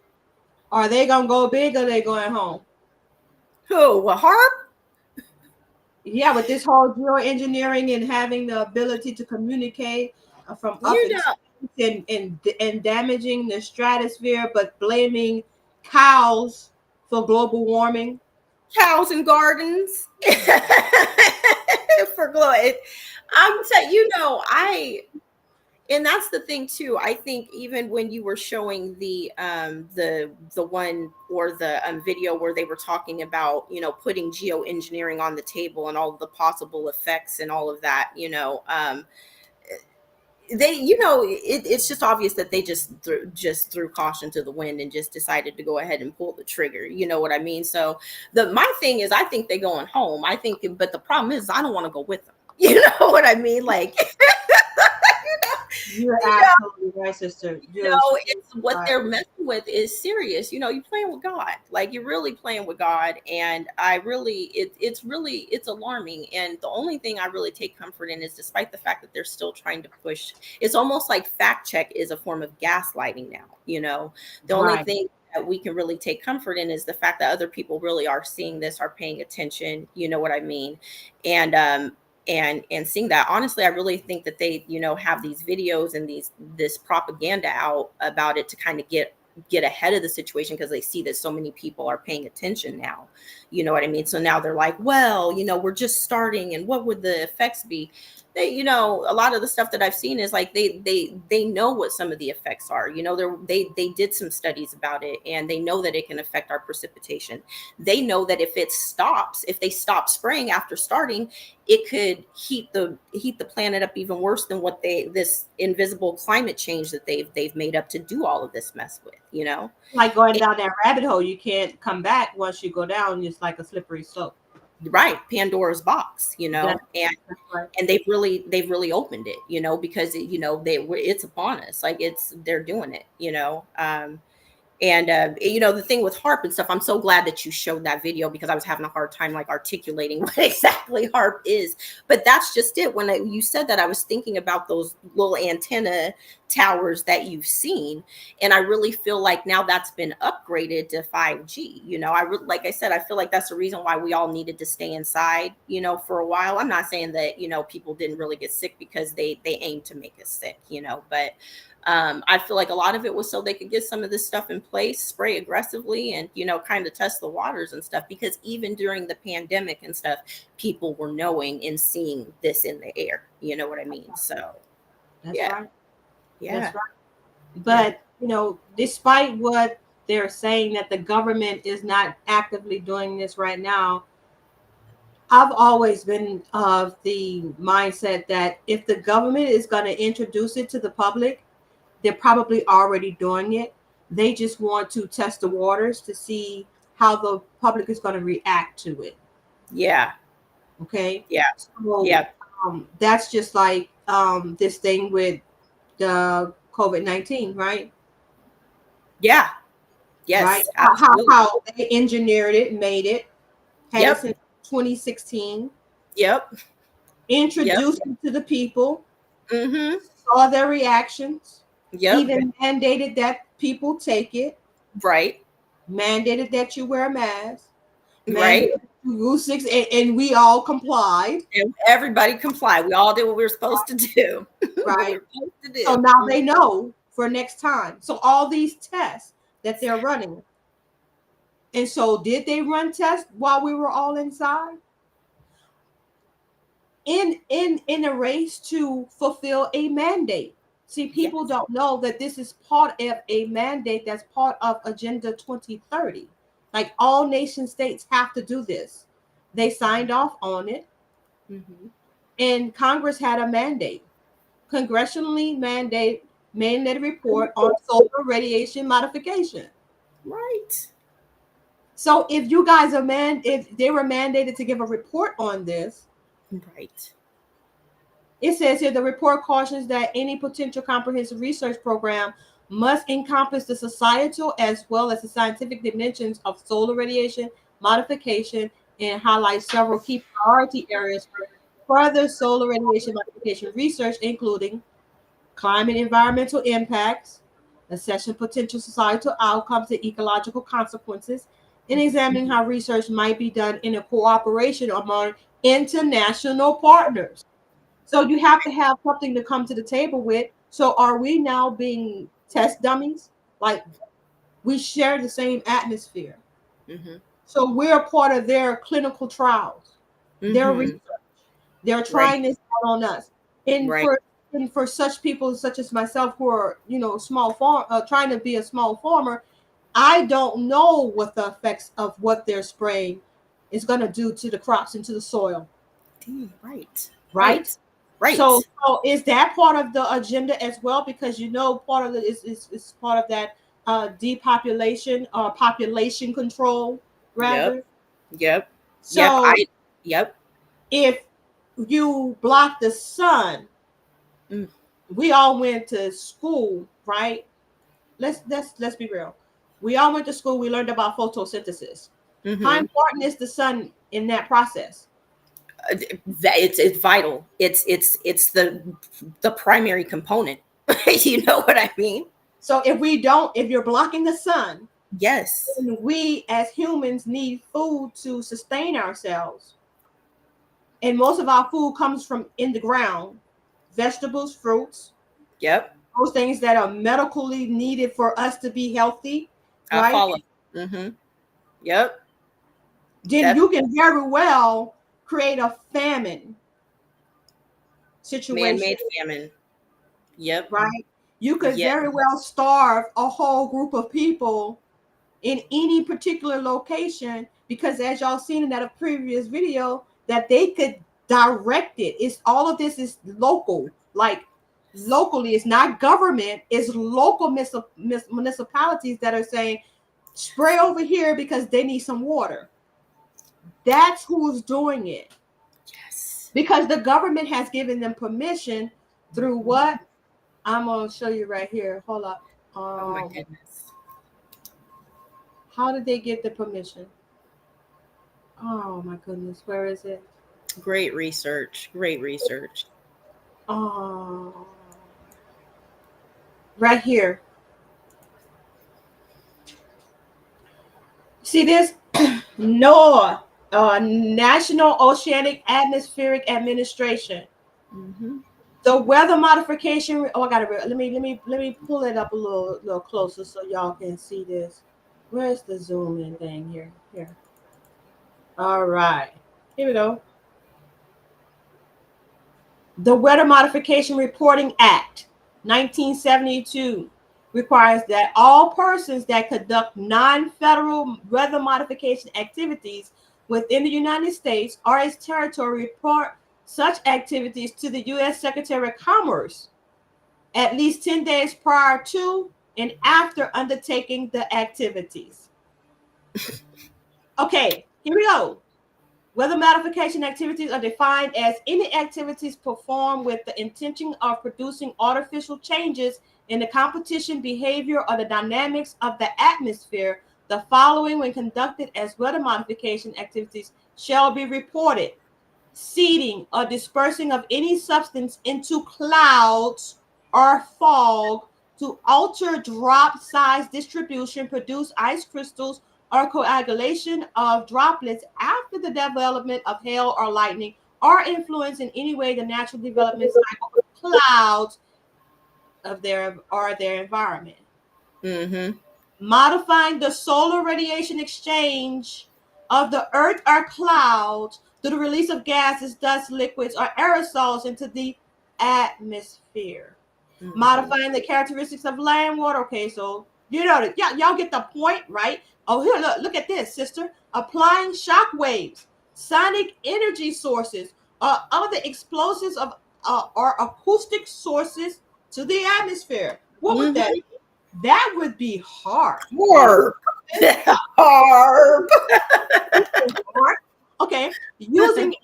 are they gonna go big or are they going home? Who? What, HARP? Yeah, with this whole geoengineering and having the ability to communicate from up You in know, space and damaging the stratosphere, but blaming cows for global warming. cows and gardens for glow. I'm telling you, know, and that's the thing too. I think even when you were showing the one or the video where they were talking about, you know, putting geoengineering on the table and all of the possible effects and all of that, you know, they, you know, it's just obvious that they just threw caution to the wind and just decided to go ahead and pull the trigger. You know what I mean? So my thing is, I think they're going home. I think, but the problem is, I don't want to go with them. You know what I mean? Like, You're absolutely right, sister. you know, it's what they're messing with is serious. You know, you're playing with God. Like, you're really playing with God. And I really, it's alarming. And the only thing I really take comfort in is, despite the fact that they're still trying to push, it's almost like fact check is a form of gaslighting now. You know, the only thing that we can really take comfort in is the fact that other people really are seeing this, are paying attention. You know what I mean? And seeing that, honestly, I really think that they, you know, have these videos and this propaganda out about it to kind of get ahead of the situation, because they see that so many people are paying attention now. You know what I mean? So now they're like, well, you know, we're just starting, and what would the effects be? They, you know, a lot of the stuff that I've seen is like they know what some of the effects are. You know, they did some studies about it, and they know that it can affect our precipitation. They know that if they stop spraying after starting, it could heat the planet up even worse than what this invisible climate change that they've made up to do all of this mess with. You know, like going down that rabbit hole. You can't come back once you go down. It's like a slippery slope. Right, Pandora's box, you know. That's right. And they've really opened it, you know, because you know, it's upon us. Like, they're doing it, you know. And you know, the thing with HARP and stuff, I'm so glad that you showed that video, because I was having a hard time like articulating what exactly HARP is. But that's just it. When you said that, I was thinking about those little antenna towers that you've seen, and I really feel like now that's been upgraded to 5G. You know, like I said, I feel like that's the reason why we all needed to stay inside, you know, for a while. I'm not saying that, you know, people didn't really get sick because they aim to make us sick, you know, but I feel like a lot of it was so they could get some of this stuff in place, spray aggressively, and, you know, kind of test the waters and stuff, because even during the pandemic and stuff, people were knowing and seeing this in the air. You know what I mean? So That's yeah. right. Yeah. That's right. But, you know, despite what they're saying that the government is not actively doing this right now, I've always been of the mindset that if the government is going to introduce it to the public, they're probably already doing it. They just want to test the waters to see how the public is going to react to it. Yeah. Okay. Yeah. So yeah. That's just like this thing with the COVID-19, right? Yeah. Yes. Right. Absolutely. How they engineered it, made it, had it since 2016. Yep. Introduced it to the people. Mm-hmm. Saw their reactions. Yep. Even mandated that people take it. Right. Mandated that you wear a mask. Right. Rule 6, and we all complied. And everybody complied. We all did what we were supposed to do. Right. So now they know for next time. So all these tests that they're running. And so did they run tests while we were all inside? In a race to fulfill a mandate. See, people don't know that this is part of a mandate that's part of Agenda 2030. Like, all nation states have to do this. They signed off on it. Mm-hmm. And Congress had a mandate. Congressionally mandated report on solar radiation modification. Right. So if you guys if they were mandated to give a report on this, right. It says here the report cautions that any potential comprehensive research program must encompass the societal as well as the scientific dimensions of solar radiation modification and highlight several key priority areas for further solar radiation modification research, including climate environmental impacts, assessing potential societal outcomes and ecological consequences, and examining how research might be done in a cooperation among international partners. So you have to have something to come to the table with. So are we now being test dummies? Like, we share the same atmosphere. Mm-hmm. So we're a part of their clinical trials, their research. They're trying this out on us. And for such people such as myself who are, small farm, trying to be a small farmer, I don't know what the effects of what they're spraying is going to do to the crops and to the soil. Right. So is that part of the agenda as well? Because part of it is part of that depopulation or population control, rather. Yep. So if you block the sun, we all went to school, right? Let's be real. We all went to school. We learned about photosynthesis. How important is the sun in that process? It's vital. It's the primary component. You know what I mean? So if you're blocking the sun, yes, then we as humans need food to sustain ourselves. And most of our food comes from in the ground, vegetables, fruits. Yep. Those things that are medically needed for us to be healthy. Right? I follow. Mm-hmm. Yep. Then you can very well create a famine situation. Man-made famine. Yep. Right? You could very well starve a whole group of people in any particular location, because as y'all seen in that previous video, that they could direct it. It's all of this is local, like locally. It's not government. It's local municipalities that are saying, spray over here because they need some water. That's who's doing it. Yes. Because the government has given them permission through what? I'm gonna show you right here. Hold up. Oh my goodness. How did they get the permission? Oh my goodness, where is it? Great research. Great research. Oh, right here. See this? NOAA, National Oceanic Atmospheric Administration. Mm-hmm. The weather modification. Oh, I gotta let me pull it up a little closer so y'all can see this. Where's the zoom in thing here? Here. All right. Here we go. The Weather Modification Reporting Act, 1972, requires that all persons that conduct non-federal weather modification activities within the United States or its territory report such activities to the U.S. Secretary of Commerce at least 10 days prior to and after undertaking the activities. Okay, here we go. Weather modification activities are defined as any activities performed with the intention of producing artificial changes in the competition behavior or the dynamics of the atmosphere. The following, when conducted as weather modification activities, shall be reported: seeding or dispersing of any substance into clouds or fog to alter drop size distribution, produce ice crystals, or coagulation of droplets after the development of hail or lightning, or influence in any way the natural development cycle of clouds of their environment. Mm-hmm. Modifying the solar radiation exchange of the earth or clouds through the release of gases, dust, liquids, or aerosols into the atmosphere. Mm-hmm. Modifying the characteristics of land, water. Okay, so y'all get the point, right? Oh, here, look at this, sister. Applying shock waves, sonic energy sources, or other explosives of or acoustic sources to the atmosphere. What would that be? That would be hard. Hard. Okay, using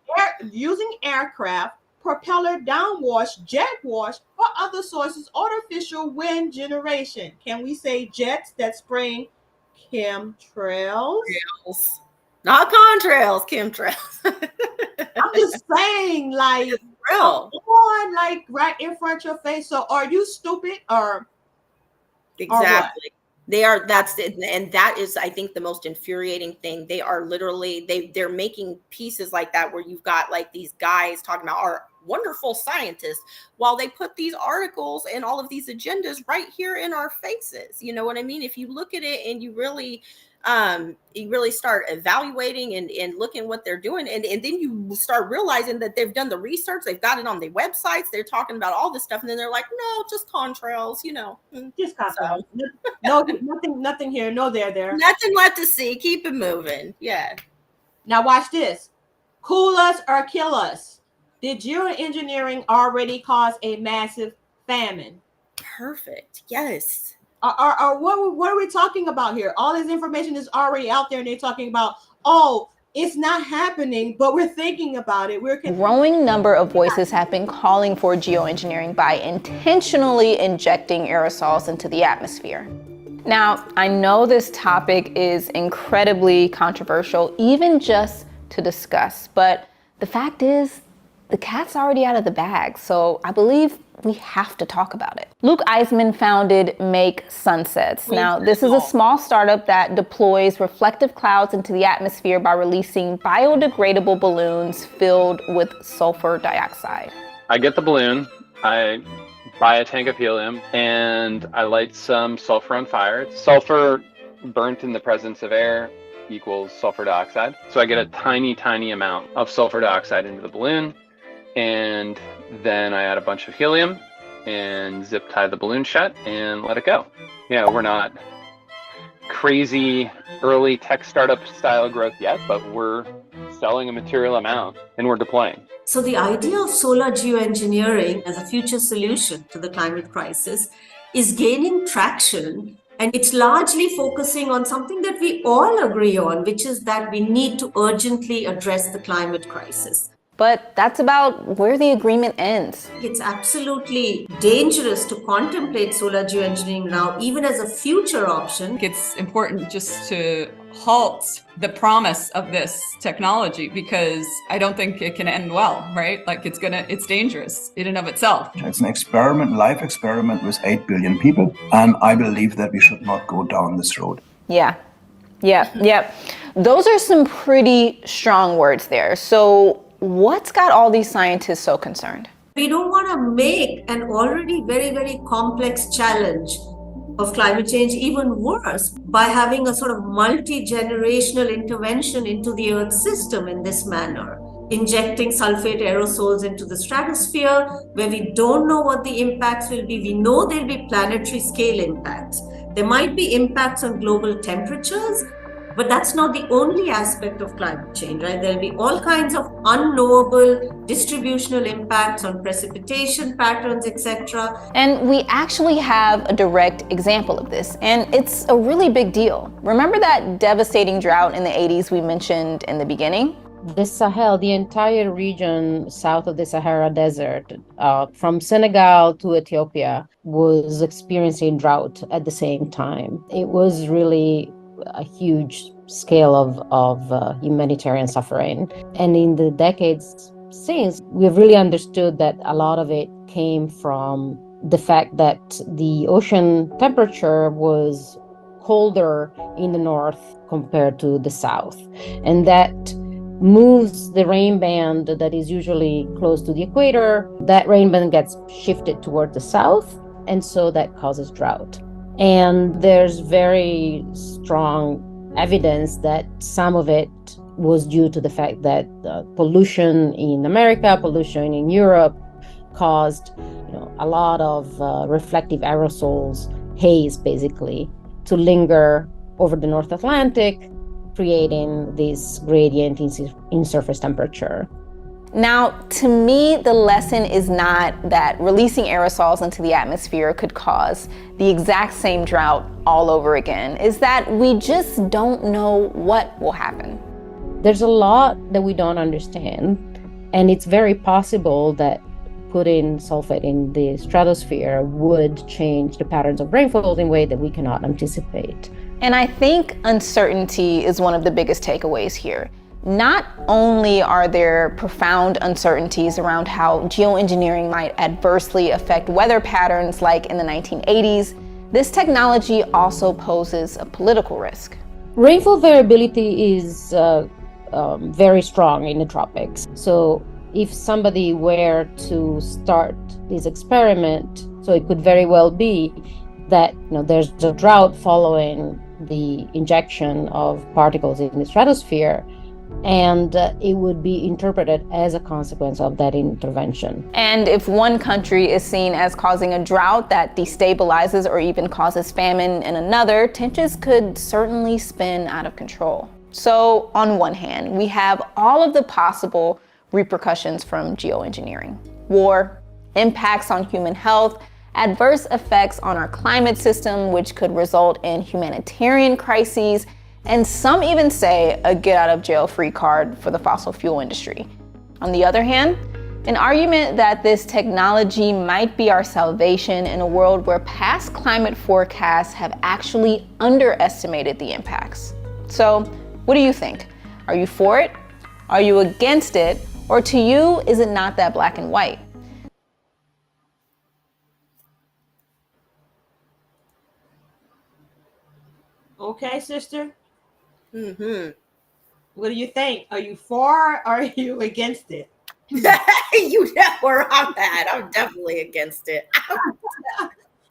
aircraft, propeller downwash, jet wash, or other sources, artificial wind generation. Can we say jets that spraying chemtrails? Not contrails, chemtrails. I'm just saying, like, real. On, like, right in front of your face. So are you stupid or exactly? They are. That's it, and that is, I think, the most infuriating thing. They are literally they're making pieces like that where you've got like these guys talking about our wonderful scientists while they put these articles and all of these agendas right here in our faces. You know what I mean? If you look at it and you really start evaluating and looking what they're doing, and then you start realizing that they've done the research, they've got it on their websites, they're talking about all this stuff, and then they're like, no, just contrails, you know, just contrails. No, nothing here, no there. Nothing left to see. Keep it moving. Yeah. Now watch this. Cool us or kill us. Did geoengineering already cause a massive famine? Perfect. Yes. What are we talking about here? All this information is already out there, and they're talking about, oh, it's not happening, but we're thinking about it. Growing number of voices have been calling for geoengineering by intentionally injecting aerosols into the atmosphere. Now, I know this topic is incredibly controversial, even just to discuss, but the fact is, the cat's already out of the bag, so I believe we have to talk about it. Luke Eisman founded Make Sunsets. Now, this is a small startup that deploys reflective clouds into the atmosphere by releasing biodegradable balloons filled with sulfur dioxide. I get the balloon, I buy a tank of helium, and I light some sulfur on fire. Sulfur burnt in the presence of air equals sulfur dioxide. So I get a tiny, tiny amount of sulfur dioxide into the balloon, and then I add a bunch of helium and zip tie the balloon shut and let it go. Yeah, we're not crazy early tech startup style growth yet, but we're selling a material amount and we're deploying. So the idea of solar geoengineering as a future solution to the climate crisis is gaining traction, and it's largely focusing on something that we all agree on, which is that we need to urgently address the climate crisis. But that's about where the agreement ends. It's absolutely dangerous to contemplate solar geoengineering now, even as a future option. It's important just to halt the promise of this technology, because I don't think it can end well, right? Like it's dangerous in and of itself. It's an experiment, life experiment with 8 billion people, and I believe that we should not go down this road. Yeah. Those are some pretty strong words there. So what's got all these scientists so concerned? We don't want to make an already very, very complex challenge of climate change even worse by having a sort of multi-generational intervention into the Earth system in this manner, injecting sulfate aerosols into the stratosphere where we don't know what the impacts will be. We know there'll be planetary scale impacts. There might be impacts on global temperatures, but that's not the only aspect of climate change, right? There'll be all kinds of unknowable distributional impacts on precipitation patterns, etc. And we actually have a direct example of this, and it's a really big deal. Remember that devastating drought in the 80s we mentioned in the beginning? The Sahel, the entire region south of the Sahara Desert, from Senegal to Ethiopia, was experiencing drought at the same time. It was really a huge scale of humanitarian suffering. And in the decades since, we've really understood that a lot of it came from the fact that the ocean temperature was colder in the north compared to the south. And that moves the rain band that is usually close to the equator. That rain band gets shifted toward the south, and so that causes drought. And there's very strong evidence that some of it was due to the fact that pollution in America, pollution in Europe caused a lot of reflective aerosols, haze basically, to linger over the North Atlantic, creating this gradient in surface temperature. Now, to me, the lesson is not that releasing aerosols into the atmosphere could cause the exact same drought all over again. Is that we just don't know what will happen. There's a lot that we don't understand. And it's very possible that putting sulfate in the stratosphere would change the patterns of rainfall in a way that we cannot anticipate. And I think uncertainty is one of the biggest takeaways here. Not only are there profound uncertainties around how geoengineering might adversely affect weather patterns like in the 1980s, this technology also poses a political risk. Rainfall variability is very strong in the tropics. So if somebody were to start this experiment, so it could very well be that there's a drought following the injection of particles in the stratosphere, and it would be interpreted as a consequence of that intervention. And if one country is seen as causing a drought that destabilizes or even causes famine in another, tensions could certainly spin out of control. So on one hand, we have all of the possible repercussions from geoengineering: war, impacts on human health, adverse effects on our climate system, which could result in humanitarian crises, and some even say a get-out-of-jail-free card for the fossil fuel industry. On the other hand, an argument that this technology might be our salvation in a world where past climate forecasts have actually underestimated the impacts. So, what do you think? Are you for it? Are you against it? Or to you, is it not that black and white? Okay, sister. Mm-hmm. What do you think? Are you for or are you against it? You know where I'm at. I'm definitely against it.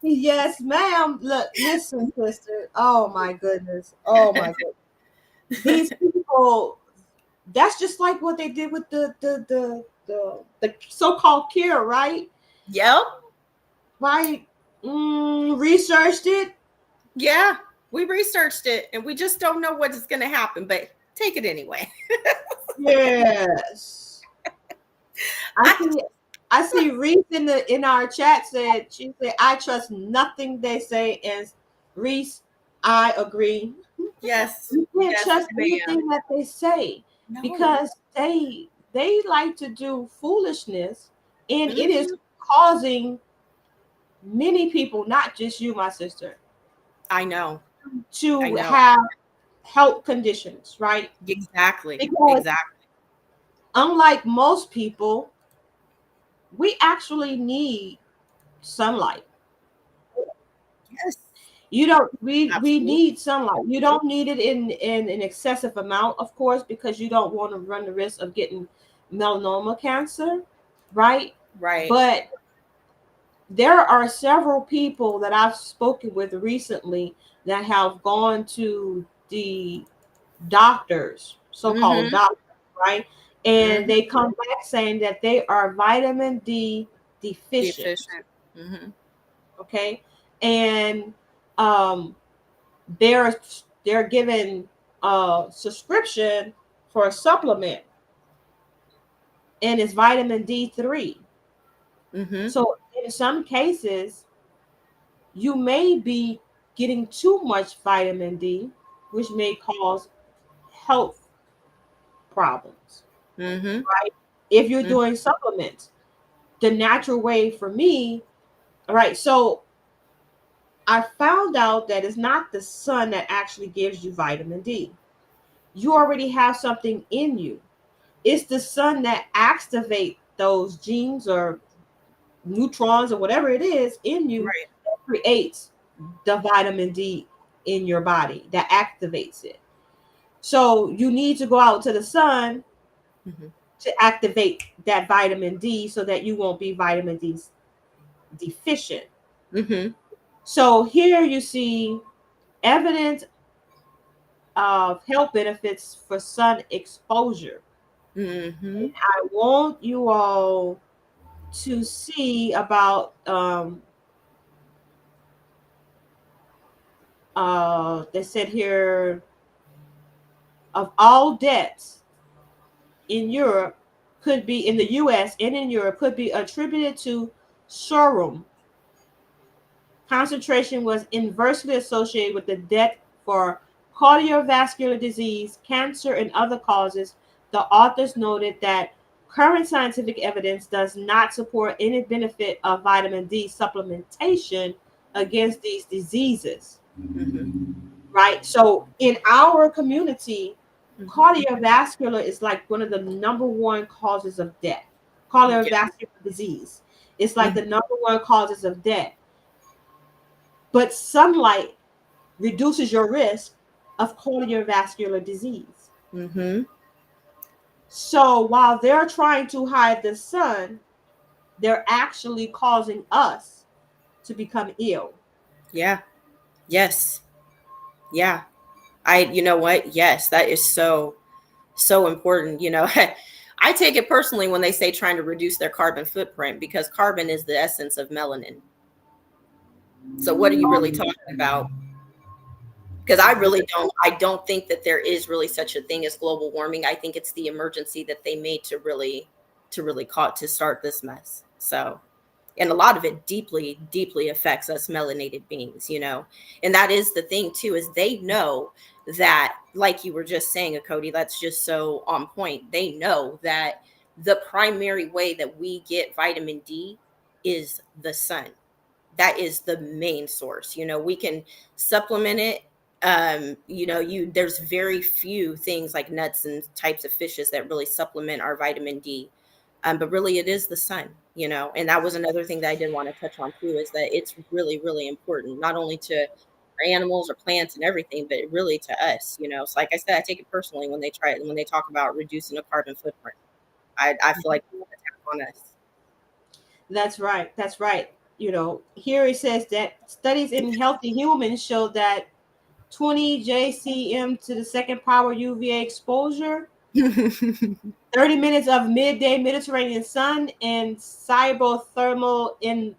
Yes, ma'am. Look, listen, sister. Oh my goodness. Oh my goodness. These people, that's just like what they did with the so-called cure, right? Yep. Right. Researched it. Yeah, we researched it and we just don't know what is going to happen, but take it anyway. Yes. I see Reese in our chat she said, I trust nothing they say. And Reese, I agree. Yes. You can't Yes, trust ma'am. anything that they say because they like to do foolishness, and it is causing many people, not just you, my sister, I know. to have health conditions, right? Exactly. Because exactly. unlike most people, we actually need sunlight. Yes. We need sunlight. You don't need it in an excessive amount, of course, because you don't want to run the risk of getting melanoma cancer, right? Right. But there are several people that I've spoken with recently that have gone to the doctors, so-called doctors, right? And they come back saying that they are vitamin D deficient. Okay. And they're given a subscription for a supplement, and it's vitamin D3. So in some cases, you may be getting too much vitamin D, which may cause health problems, right? If you're doing supplements, the natural way for me, all right, so I found out that it's not the sun that actually gives you vitamin D. You already have something in you. It's the sun that activates those genes or neutrons or whatever it is in you that creates the vitamin D in your body, that activates it. So you need to go out to the sun to activate that vitamin D so that you won't be vitamin D deficient. So here you see evidence of health benefits for sun exposure. And I want you all to see about they said here, of all deaths in Europe could be in the US and in Europe could be attributed to serum concentration was inversely associated with the death for cardiovascular disease, cancer, and other causes. The authors noted that Current scientific evidence does not support any benefit of vitamin D supplementation against these diseases. Right? So in our community, cardiovascular is like one of the number one causes of death. Cardiovascular disease. It's like the number one causes of death. But sunlight reduces your risk of cardiovascular disease. So while they're trying to hide the sun, they're actually causing us to become ill. Yeah. Yes. Yeah. You know what? Yes, that is so important. I take it personally when they say trying to reduce their carbon footprint, because carbon is the essence of melanin. So what are you really talking about? Because I don't think that there is really such a thing as global warming. I think it's the emergency that they made to really start this mess. So, and a lot of it deeply, deeply affects us melanated beings, and that is the thing too, is they know that, like you were just saying, Achoti, that's just so on point. They know that the primary way that we get vitamin D is the sun. That is the main source. We can supplement it. There's very few things like nuts and types of fishes that really supplement our vitamin D. But really it is the sun, and that was another thing that I did want to touch on too, is that it's really, really important, not only to our animals or plants and everything, but really to us, So like I said, I take it personally when they talk about reducing a carbon footprint. I feel like it's an attack on us. That's right. That's right. Here it says that studies in healthy humans show that 20 JCM to the second power UVA exposure, 30 minutes of midday Mediterranean sun, and cybothermal in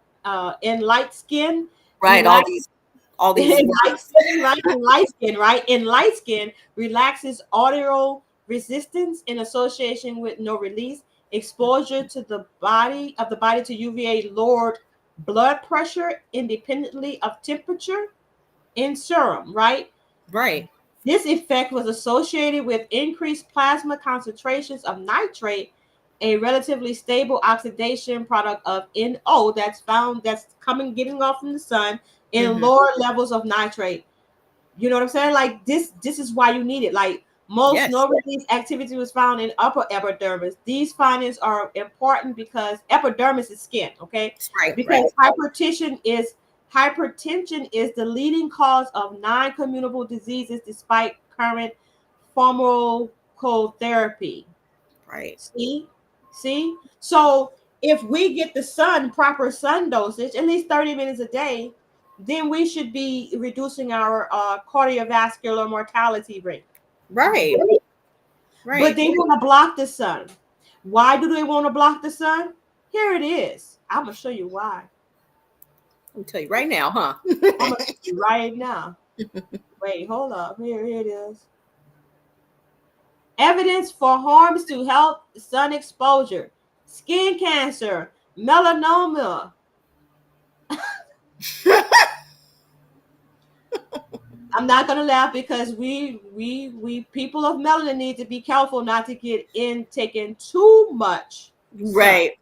light skin. Right. All these light skin, right? In light skin relaxes audio resistance in association with no release. Exposure to the body to UVA lowered blood pressure independently of temperature in serum, right? Right. This effect was associated with increased plasma concentrations of nitrate, a relatively stable oxidation product of NO that's getting off from the sun, in lower levels of nitrate. You know what I'm saying? Like this is why you need it. Like most no-release activity was found in upper epidermis. These findings are important because epidermis is skin, okay? Right. Because hypertension is the leading cause of non-communicable diseases despite current pharmacotherapy. Right. See? So if we get the proper sun dosage, at least 30 minutes a day, then we should be reducing our cardiovascular mortality rate. Right. But they want to block the sun. Why do they want to block the sun? Here it is. I'm going to show you why. I'll tell you right now, huh? I'm going to tell you right now. Wait, hold up. Here it is. Evidence for harms to health, sun exposure, skin cancer, melanoma. I'm not gonna laugh because we people of melanin need to be careful not to get taking too much sun, right.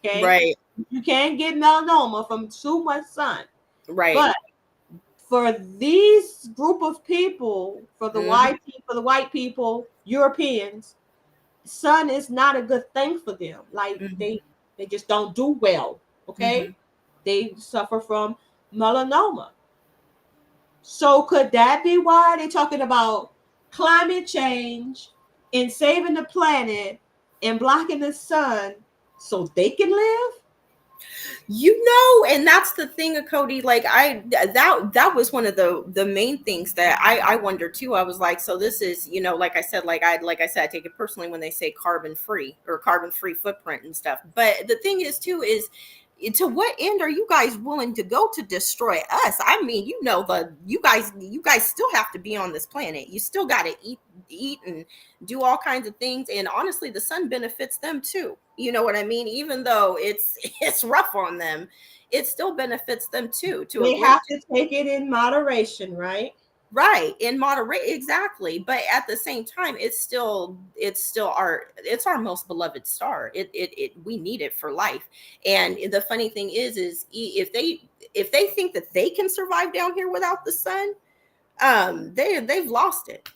Okay. Right. You can't get melanoma from too much sun. Right. But for these group of people, for the white people, Europeans, sun is not a good thing for them. Like they just don't do well. Okay. They suffer from melanoma. So could that be why they're talking about climate change and saving the planet and blocking the sun so they can live? And that's the thing, Achoti. Like that was one of the main things that I wonder too. I was like, so this is, like I said, I take it personally when they say carbon free footprint and stuff. But the thing is too is, to what end are you guys willing to go to destroy us? I mean, you guys still have to be on this planet. You still got to eat and do all kinds of things. And honestly, the sun benefits them too. You know what I mean? Even though it's rough on them, it still benefits them too. They have to take it in moderation, right? Right, in moderate, exactly. But at the same time, it's our most beloved star. It we need it for life. And the funny thing is if they think that they can survive down here without the sun, they've lost it.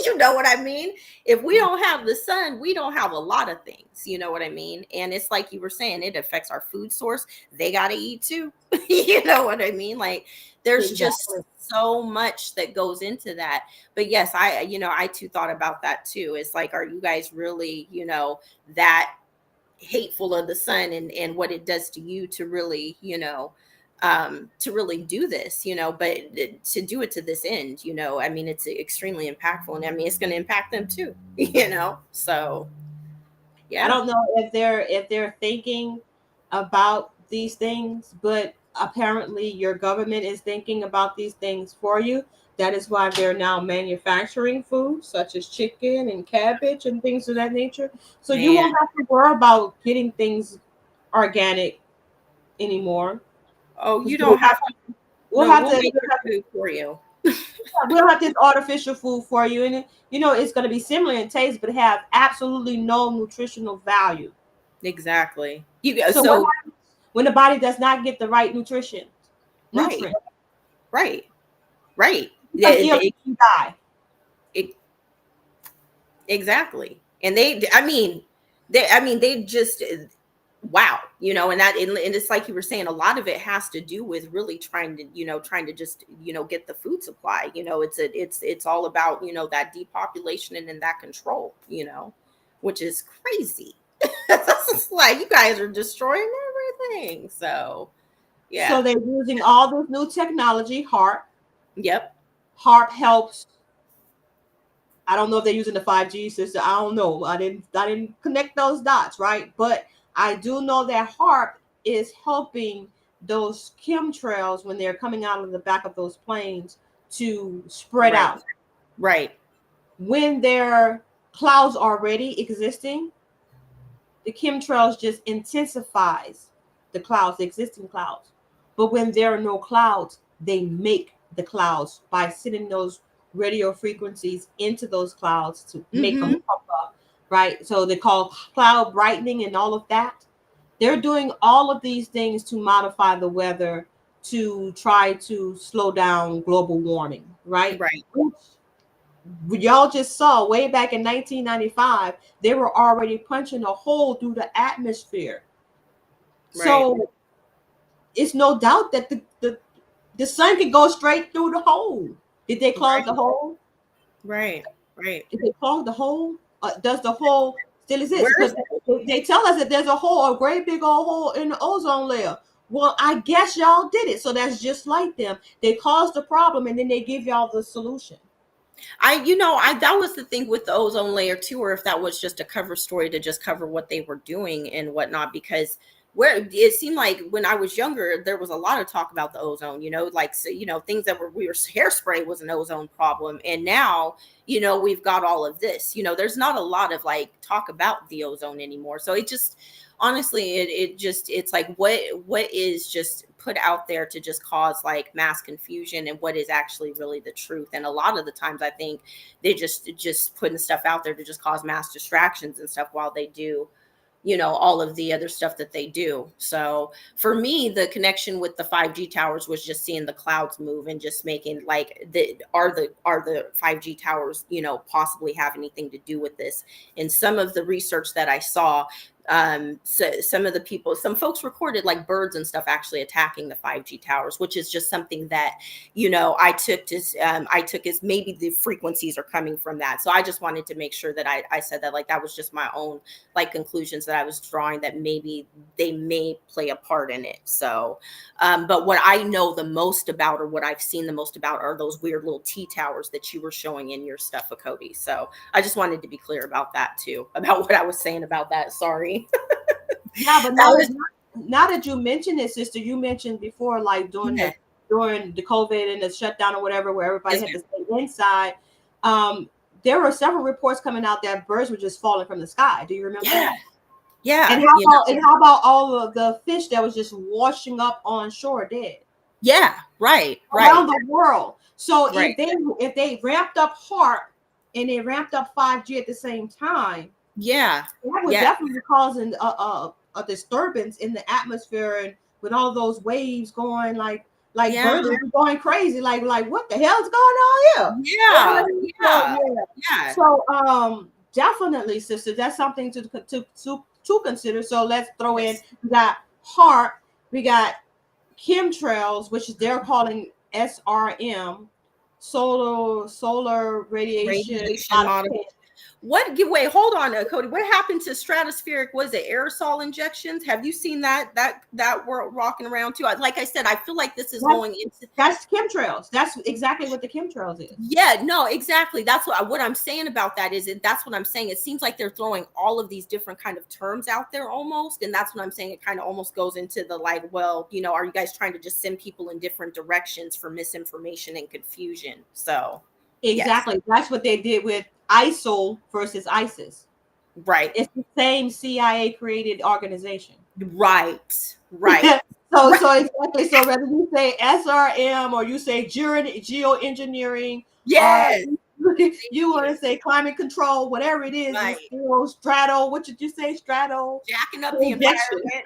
You know what I mean? If we don't have the sun, we don't have a lot of things. You know what I mean? And it's like you were saying, it affects our food source. They got to eat too. You know what I mean? Like there's just so much that goes into that. But yes, I too thought about that too. It's like, are you guys really, that hateful of the sun and what it does to you to really, to really do this, but to do it to this end, I mean, it's extremely impactful, and I mean, it's going to impact them too, so yeah. I don't know if they're thinking about these things, but apparently your government is thinking about these things for you. That is why they're now manufacturing food such as chicken and cabbage and things of that nature. So you won't have to worry about getting things organic anymore. Oh, you don't have to. We'll make food for you. We'll have this artificial food for you, and it's going to be similar in taste, but have absolutely no nutritional value. Exactly. So when the body does not get the right nutrition, right. Yeah, you die. Exactly. And they just, wow, and it's like you were saying, a lot of it has to do with really trying to just, get the food supply. It's all about, that depopulation and then that control, which is crazy. It's like you guys are destroying everything. So yeah. So they're using all this new technology, HARP. Yep. HARP helps. I don't know if they're using the 5G system. I don't know. I didn't connect those dots, right? But I do know that HARP is helping those chemtrails when they're coming out of the back of those planes to spread out. Right. When their clouds already existing, the chemtrails just intensifies the existing clouds. But when there are no clouds, they make the clouds by sending those radio frequencies into those clouds to make them pop up, right? So they call cloud brightening and all of that. They're doing all of these things to modify the weather to try to slow down global warming, right? Right. Y'all just saw way back in 1995, they were already punching a hole through the atmosphere. Right. So it's no doubt that the sun can go straight through the hole. Did they clog the hole? Right. Did they clog the hole? Does the hole still exist? Because they tell us that there's a great big old hole in the ozone layer. Well, I guess y'all did it. So that's just like them. They caused the problem and then they give y'all the solution. That was the thing with the ozone layer too, or if that was just a cover story to just cover what they were doing and whatnot, because where it seemed like when I was younger, there was a lot of talk about the ozone, things that hairspray was an ozone problem. And now, we've got all of this, there's not a lot of like talk about the ozone anymore. So it just, honestly, it's like, what is just put out there to just cause like mass confusion and what is actually really the truth. And a lot of the times I think they just putting stuff out there to just cause mass distractions and stuff while they do, all of the other stuff that they do. So for me, the connection with the 5G towers was just seeing the clouds move and just making like are the 5G towers, possibly have anything to do with this. And some of the research that I saw, so some folks recorded like birds and stuff actually attacking the 5G towers, which is just something that, I took as maybe the frequencies are coming from that. So I just wanted to make sure that I said that, like, that was just my own like conclusions that I was drawing, that maybe they may play a part in it. So, but what I know the most about, or what I've seen the most about, are those weird little T towers that you were showing in your stuff, Achoti. So I just wanted to be clear about that too, about what I was saying about that. Sorry. Yeah, but now that you mentioned it, sister, you mentioned before, like during the COVID and the shutdown or whatever, where everybody had to stay inside. There were several reports coming out that birds were just falling from the sky. Do you remember that? Yeah. And how about all of the fish that was just washing up on shore dead? Yeah, right. Around the world. So Right. if they ramped up HARP and they ramped up 5G at the same time, yeah, that would definitely be causing a disturbance in the atmosphere, and with all those waves going like birds are going crazy, like what the hell's going on here? Yeah. So definitely, sister, that's something to consider. So let's throw in, we got HARP, we got chemtrails, which they're calling SRM, solar radiation modification. Wait, hold on, Cody. What happened to stratospheric? Was it aerosol injections? Have you seen that we're walking around too? Like I said, I feel like this is going into that's chemtrails. That's exactly what the chemtrails is. Yeah, no, exactly. That's what I'm saying about that is that's what I'm saying. It seems like they're throwing all of these different kind of terms out there almost, and that's what I'm saying. It kind of almost goes into the like, well, you know, are you guys trying to just send people in different directions for misinformation and confusion? So exactly, that's what they did with ISIL versus ISIS. Right. It's the same CIA created organization. Right. So exactly. So whether you say SRM or you say geoengineering, yes, you want to say climate control, whatever it is, it's still strato. What did you say? Strato. Jacking up the environment.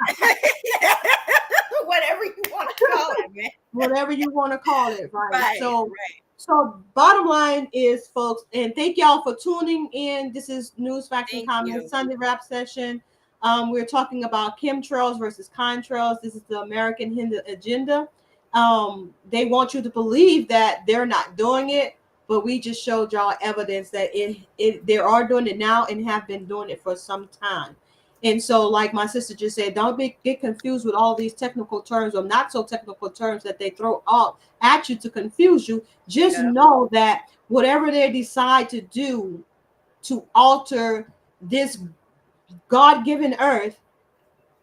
Whatever you want to call it, man. Whatever you want to call it, right? So bottom line is, folks, and thank y'all for tuning in. This is News, Facts, and Comments Sunday Wrap Session. We're talking about chemtrails versus contrails. This is the American Hindu agenda. They want you to believe that they're not doing it, but we just showed y'all evidence that they are doing it now and have been doing it for some time. And so, like my sister just said, don't get confused with all these technical terms or not so technical terms that they throw out at you to confuse you. Just know that whatever they decide to do to alter this God-given earth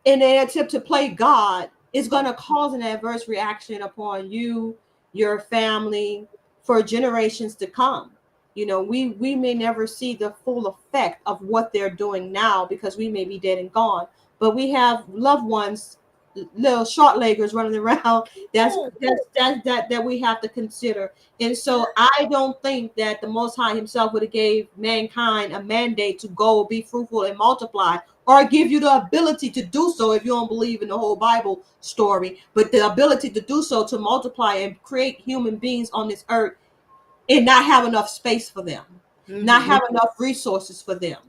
in an attempt to play God is going to cause an adverse reaction upon you, your family, for generations to come. You know, we may never see the full effect of what they're doing now because we may be dead and gone, but we have loved ones, little short leggers running around that we have to consider. And so I don't think that the Most High himself would have gave mankind a mandate to go be fruitful and multiply, or give you the ability to do so if you don't believe in the whole Bible story, but the ability to do so, to multiply and create human beings on this earth and not have enough space for them, not have enough resources for them,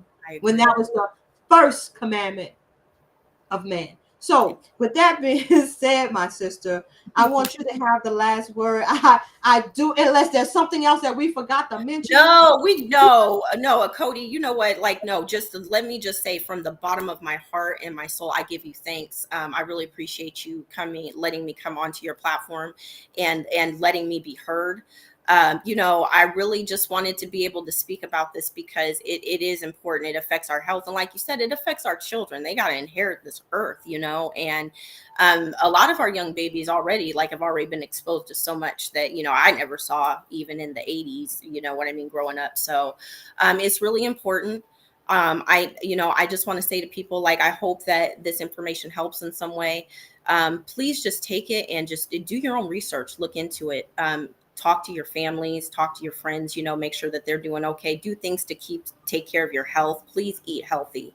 when that was the first commandment of man. So with that being said, my sister, I want you to have the last word. I do, unless there's something else that we forgot to mention. No, Cody, you know what? Like, no, just let me just say from the bottom of my heart and my soul, I give you thanks. I really appreciate you letting me come onto your platform and letting me be heard. You know, I really just wanted to be able to speak about this because it is important. It affects our health. And like you said, it affects our children. They got to inherit this earth, you know, and a lot of our young babies already, have already been exposed to so much that, you know, I never saw even in the 80s, you know what I mean, growing up. So it's really important. I just want to say to people, I hope that this information helps in some way. Please just take it and just do your own research, look into it. Talk to your families, talk to your friends, you know, make sure that they're doing okay. Do things to take care of your health. Please eat healthy.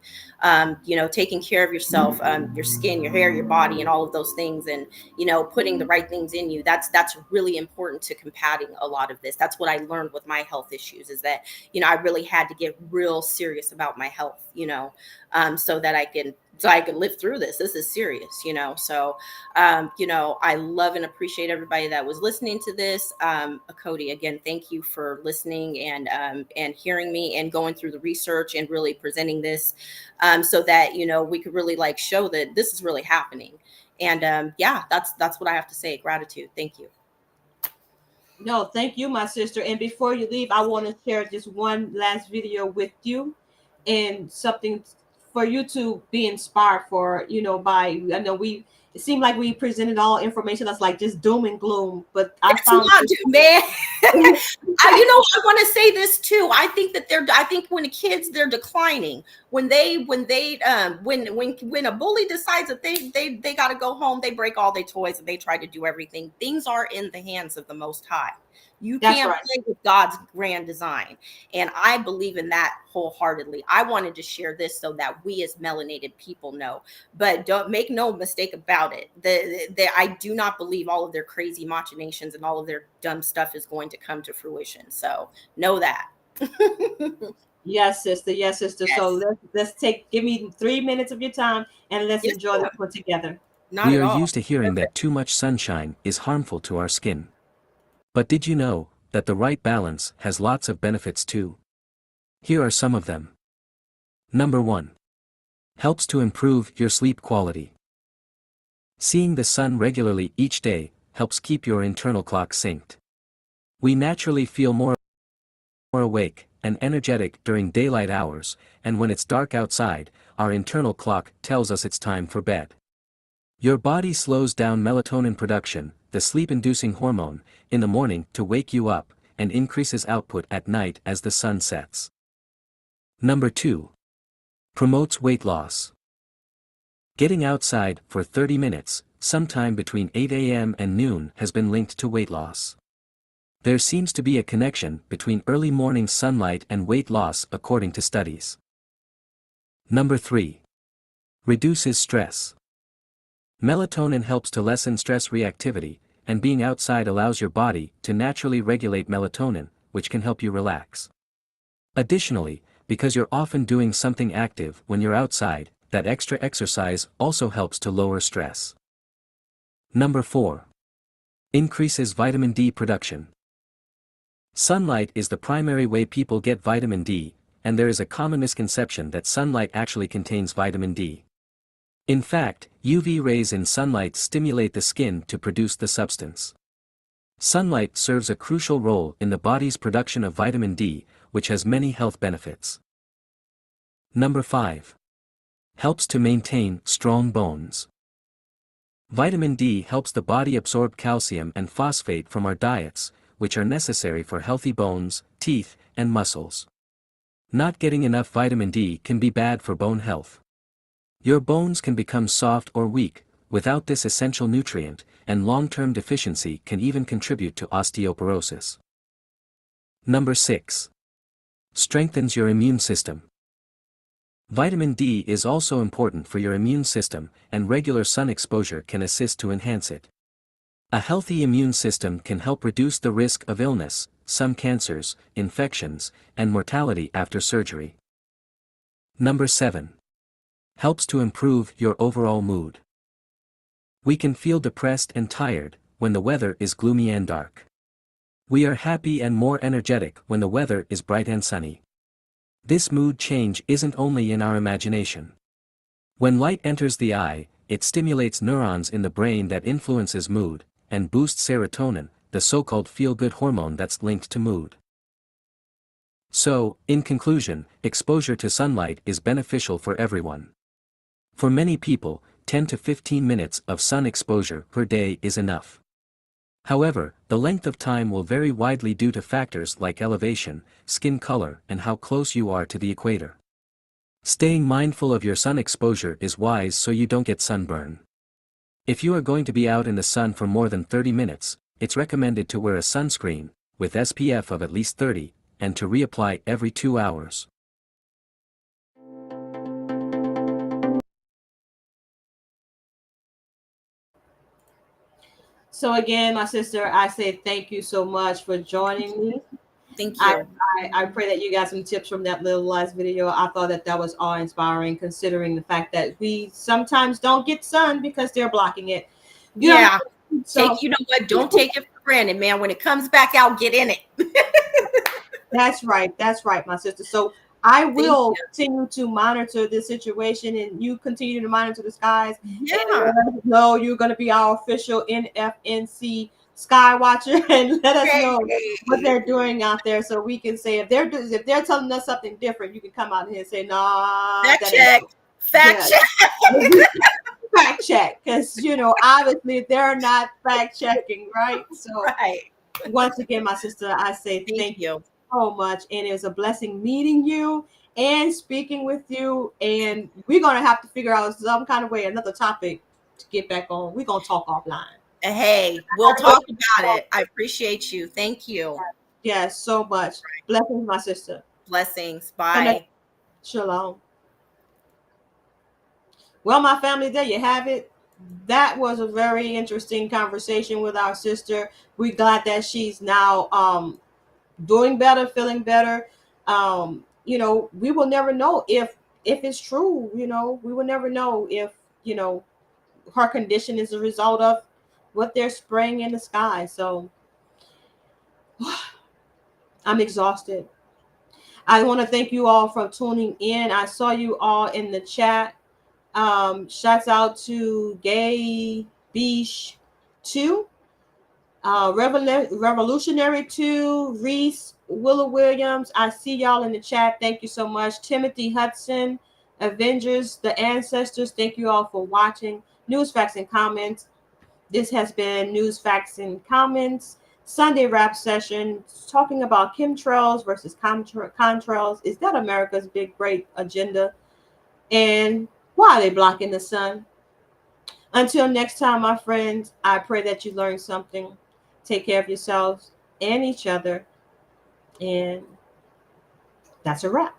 You know, taking care of yourself, your skin, your hair, your body, and all of those things. And, you know, putting the right things in you. That's really important to combating a lot of this. That's what I learned with my health issues, is that, you know, I really had to get real serious about my health, you know, so that I can live through this. This is serious, you know. So, you know, I love and appreciate everybody that was listening to this. Achoti, again, thank you for listening and hearing me and going through the research and really presenting this, so that, you know, we could really show that this is really happening. And yeah, that's what I have to say. Gratitude. Thank you. No, thank you, my sister. And before you leave, I want to share just one last video with you, and something for you to be inspired for, by, I know it seemed like we presented all information that's like just doom and gloom, but I found not, man. I want to say this too. I think that I think when the kids, they're declining. When a bully decides that they got to go home, they break all their toys and they try to do everything. Things are in the hands of the Most High. You can't play with God's grand design. And I believe in that wholeheartedly. I wanted to share this so that we as melanated people know, but don't make no mistake about it. I do not believe all of their crazy machinations and all of their dumb stuff is going to come to fruition. So know that. Yes, sister. Yes, sister. Yes. So give me 3 minutes of your time and let's enjoy this one together. We are used to hearing that too much sunshine is harmful to our skin. But did you know that the right balance has lots of benefits too? Here are some of them. Number 1. Helps to improve your sleep quality. Seeing the sun regularly each day helps keep your internal clock synced. We naturally feel more awake and energetic during daylight hours, and when it's dark outside, our internal clock tells us it's time for bed. Your body slows down melatonin production, the sleep-inducing hormone, in the morning to wake you up, and increases output at night as the sun sets. Number 2. Promotes weight loss. Getting outside for 30 minutes, sometime between 8 a.m. and noon, has been linked to weight loss. There seems to be a connection between early morning sunlight and weight loss according to studies. Number 3. Reduces stress. Melatonin helps to lessen stress reactivity, and being outside allows your body to naturally regulate melatonin, which can help you relax. Additionally, because you're often doing something active when you're outside, that extra exercise also helps to lower stress. Number 4. Increases vitamin D production. Sunlight is the primary way people get vitamin D, and there is a common misconception that sunlight actually contains vitamin D. In fact, UV rays in sunlight stimulate the skin to produce the substance. Sunlight serves a crucial role in the body's production of vitamin D, which has many health benefits. Number 5. Helps to maintain strong bones. Vitamin D helps the body absorb calcium and phosphate from our diets, which are necessary for healthy bones, teeth, and muscles. Not getting enough vitamin D can be bad for bone health. Your bones can become soft or weak without this essential nutrient, and long-term deficiency can even contribute to osteoporosis. Number 6. Strengthens your immune system. Vitamin D is also important for your immune system, and regular sun exposure can assist to enhance it. A healthy immune system can help reduce the risk of illness, some cancers, infections, and mortality after surgery. Number 7. Helps to improve your overall mood. We can feel depressed and tired when the weather is gloomy and dark. We are happy and more energetic when the weather is bright and sunny. This mood change isn't only in our imagination. When light enters the eye, it stimulates neurons in the brain that influences mood, and boosts serotonin, the so-called feel-good hormone that's linked to mood. So, in conclusion, exposure to sunlight is beneficial for everyone. For many people, 10 to 15 minutes of sun exposure per day is enough. However, the length of time will vary widely due to factors like elevation, skin color, and how close you are to the equator. Staying mindful of your sun exposure is wise so you don't get sunburn. If you are going to be out in the sun for more than 30 minutes, it's recommended to wear a sunscreen, with SPF of at least 30, and to reapply every 2 hours. So again, my sister, I say thank you so much for joining me. Thank you. I pray that you got some tips from that little last video. I thought that was awe-inspiring, considering the fact that we sometimes don't get sun because they're blocking it. You know what? Don't take it for granted, man. When it comes back out, get in it. That's right, my sister. So I will continue to monitor this situation, and you continue to monitor the skies. Yeah. No, you're going to be our official NFNC sky watcher, and let us know what they're doing out there, so we can say if they're telling us something different, you can come out here and say, "Nah, that check." Fact check. Fact check, because obviously they're not fact checking, right? So once again, my sister, I say thank you so much, and it was a blessing meeting you and speaking with you. And we're gonna have to figure out some kind of way, another topic to get back on. We're gonna talk offline. Hey, we'll talk about it. I appreciate you. Thank you. Yes, so much. Blessings, my sister. Blessings. Bye. Shalom. Well, my family, there you have it. That was a very interesting conversation with our sister. We're glad that she's now doing better, feeling better. We will never know if it's true. We will never know if her condition is a result of what they're spraying in the sky. So I'm exhausted. I want to thank you all for tuning in. I saw you all in the chat. Shouts out to Gay Beach 2, Revolutionary 2, Reese, Willa Williams. I see y'all in the chat. Thank you so much. Timothy Hudson, Avengers, The Ancestors. Thank you all for watching. News, Facts, and Comments. This has been News, Facts, and Comments Sunday wrap session, talking about chemtrails versus contrails. Is that America's big, great agenda? And why are they blocking the sun? Until next time, my friends, I pray that you learned something. Take care of yourselves and each other. And that's a wrap.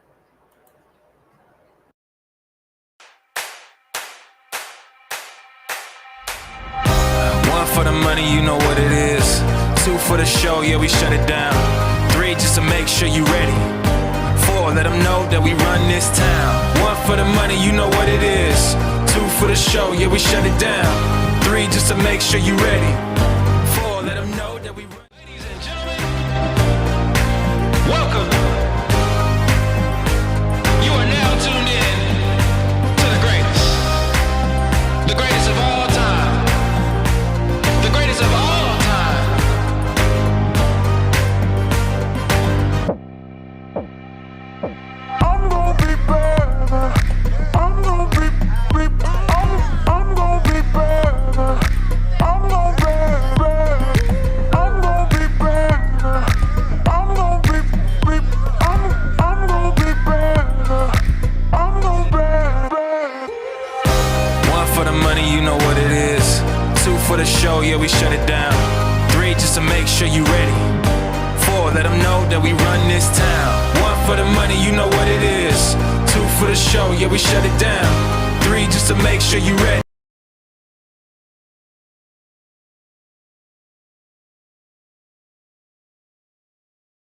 One for the money, you know what it is. Two for the show, yeah, we shut it down. Three, just to make sure you ready. Four, let them know that we run this town. One for the money, you know what it is. Two for the show, yeah, we shut it down. Three, just to make sure you ready. Four, let them know that we run. Ladies and gentlemen, welcome. You are now tuned in to the greatest. The greatest of all time. The greatest of all time. I'm gonna be better. I'm gonna be I'm gonna be better. I'm gonna be better. I'm gonna be better. I'm gonna be I'm gonna be better. I'm gonna be better. One for the money, you know what it is. Two for the show, yeah, we shut it down. Three, just to make sure you ready. Four, let them know that we run this town. One for the money, you know what it is. Two for the show, yeah, we shut it down. Three, just to make sure you ready.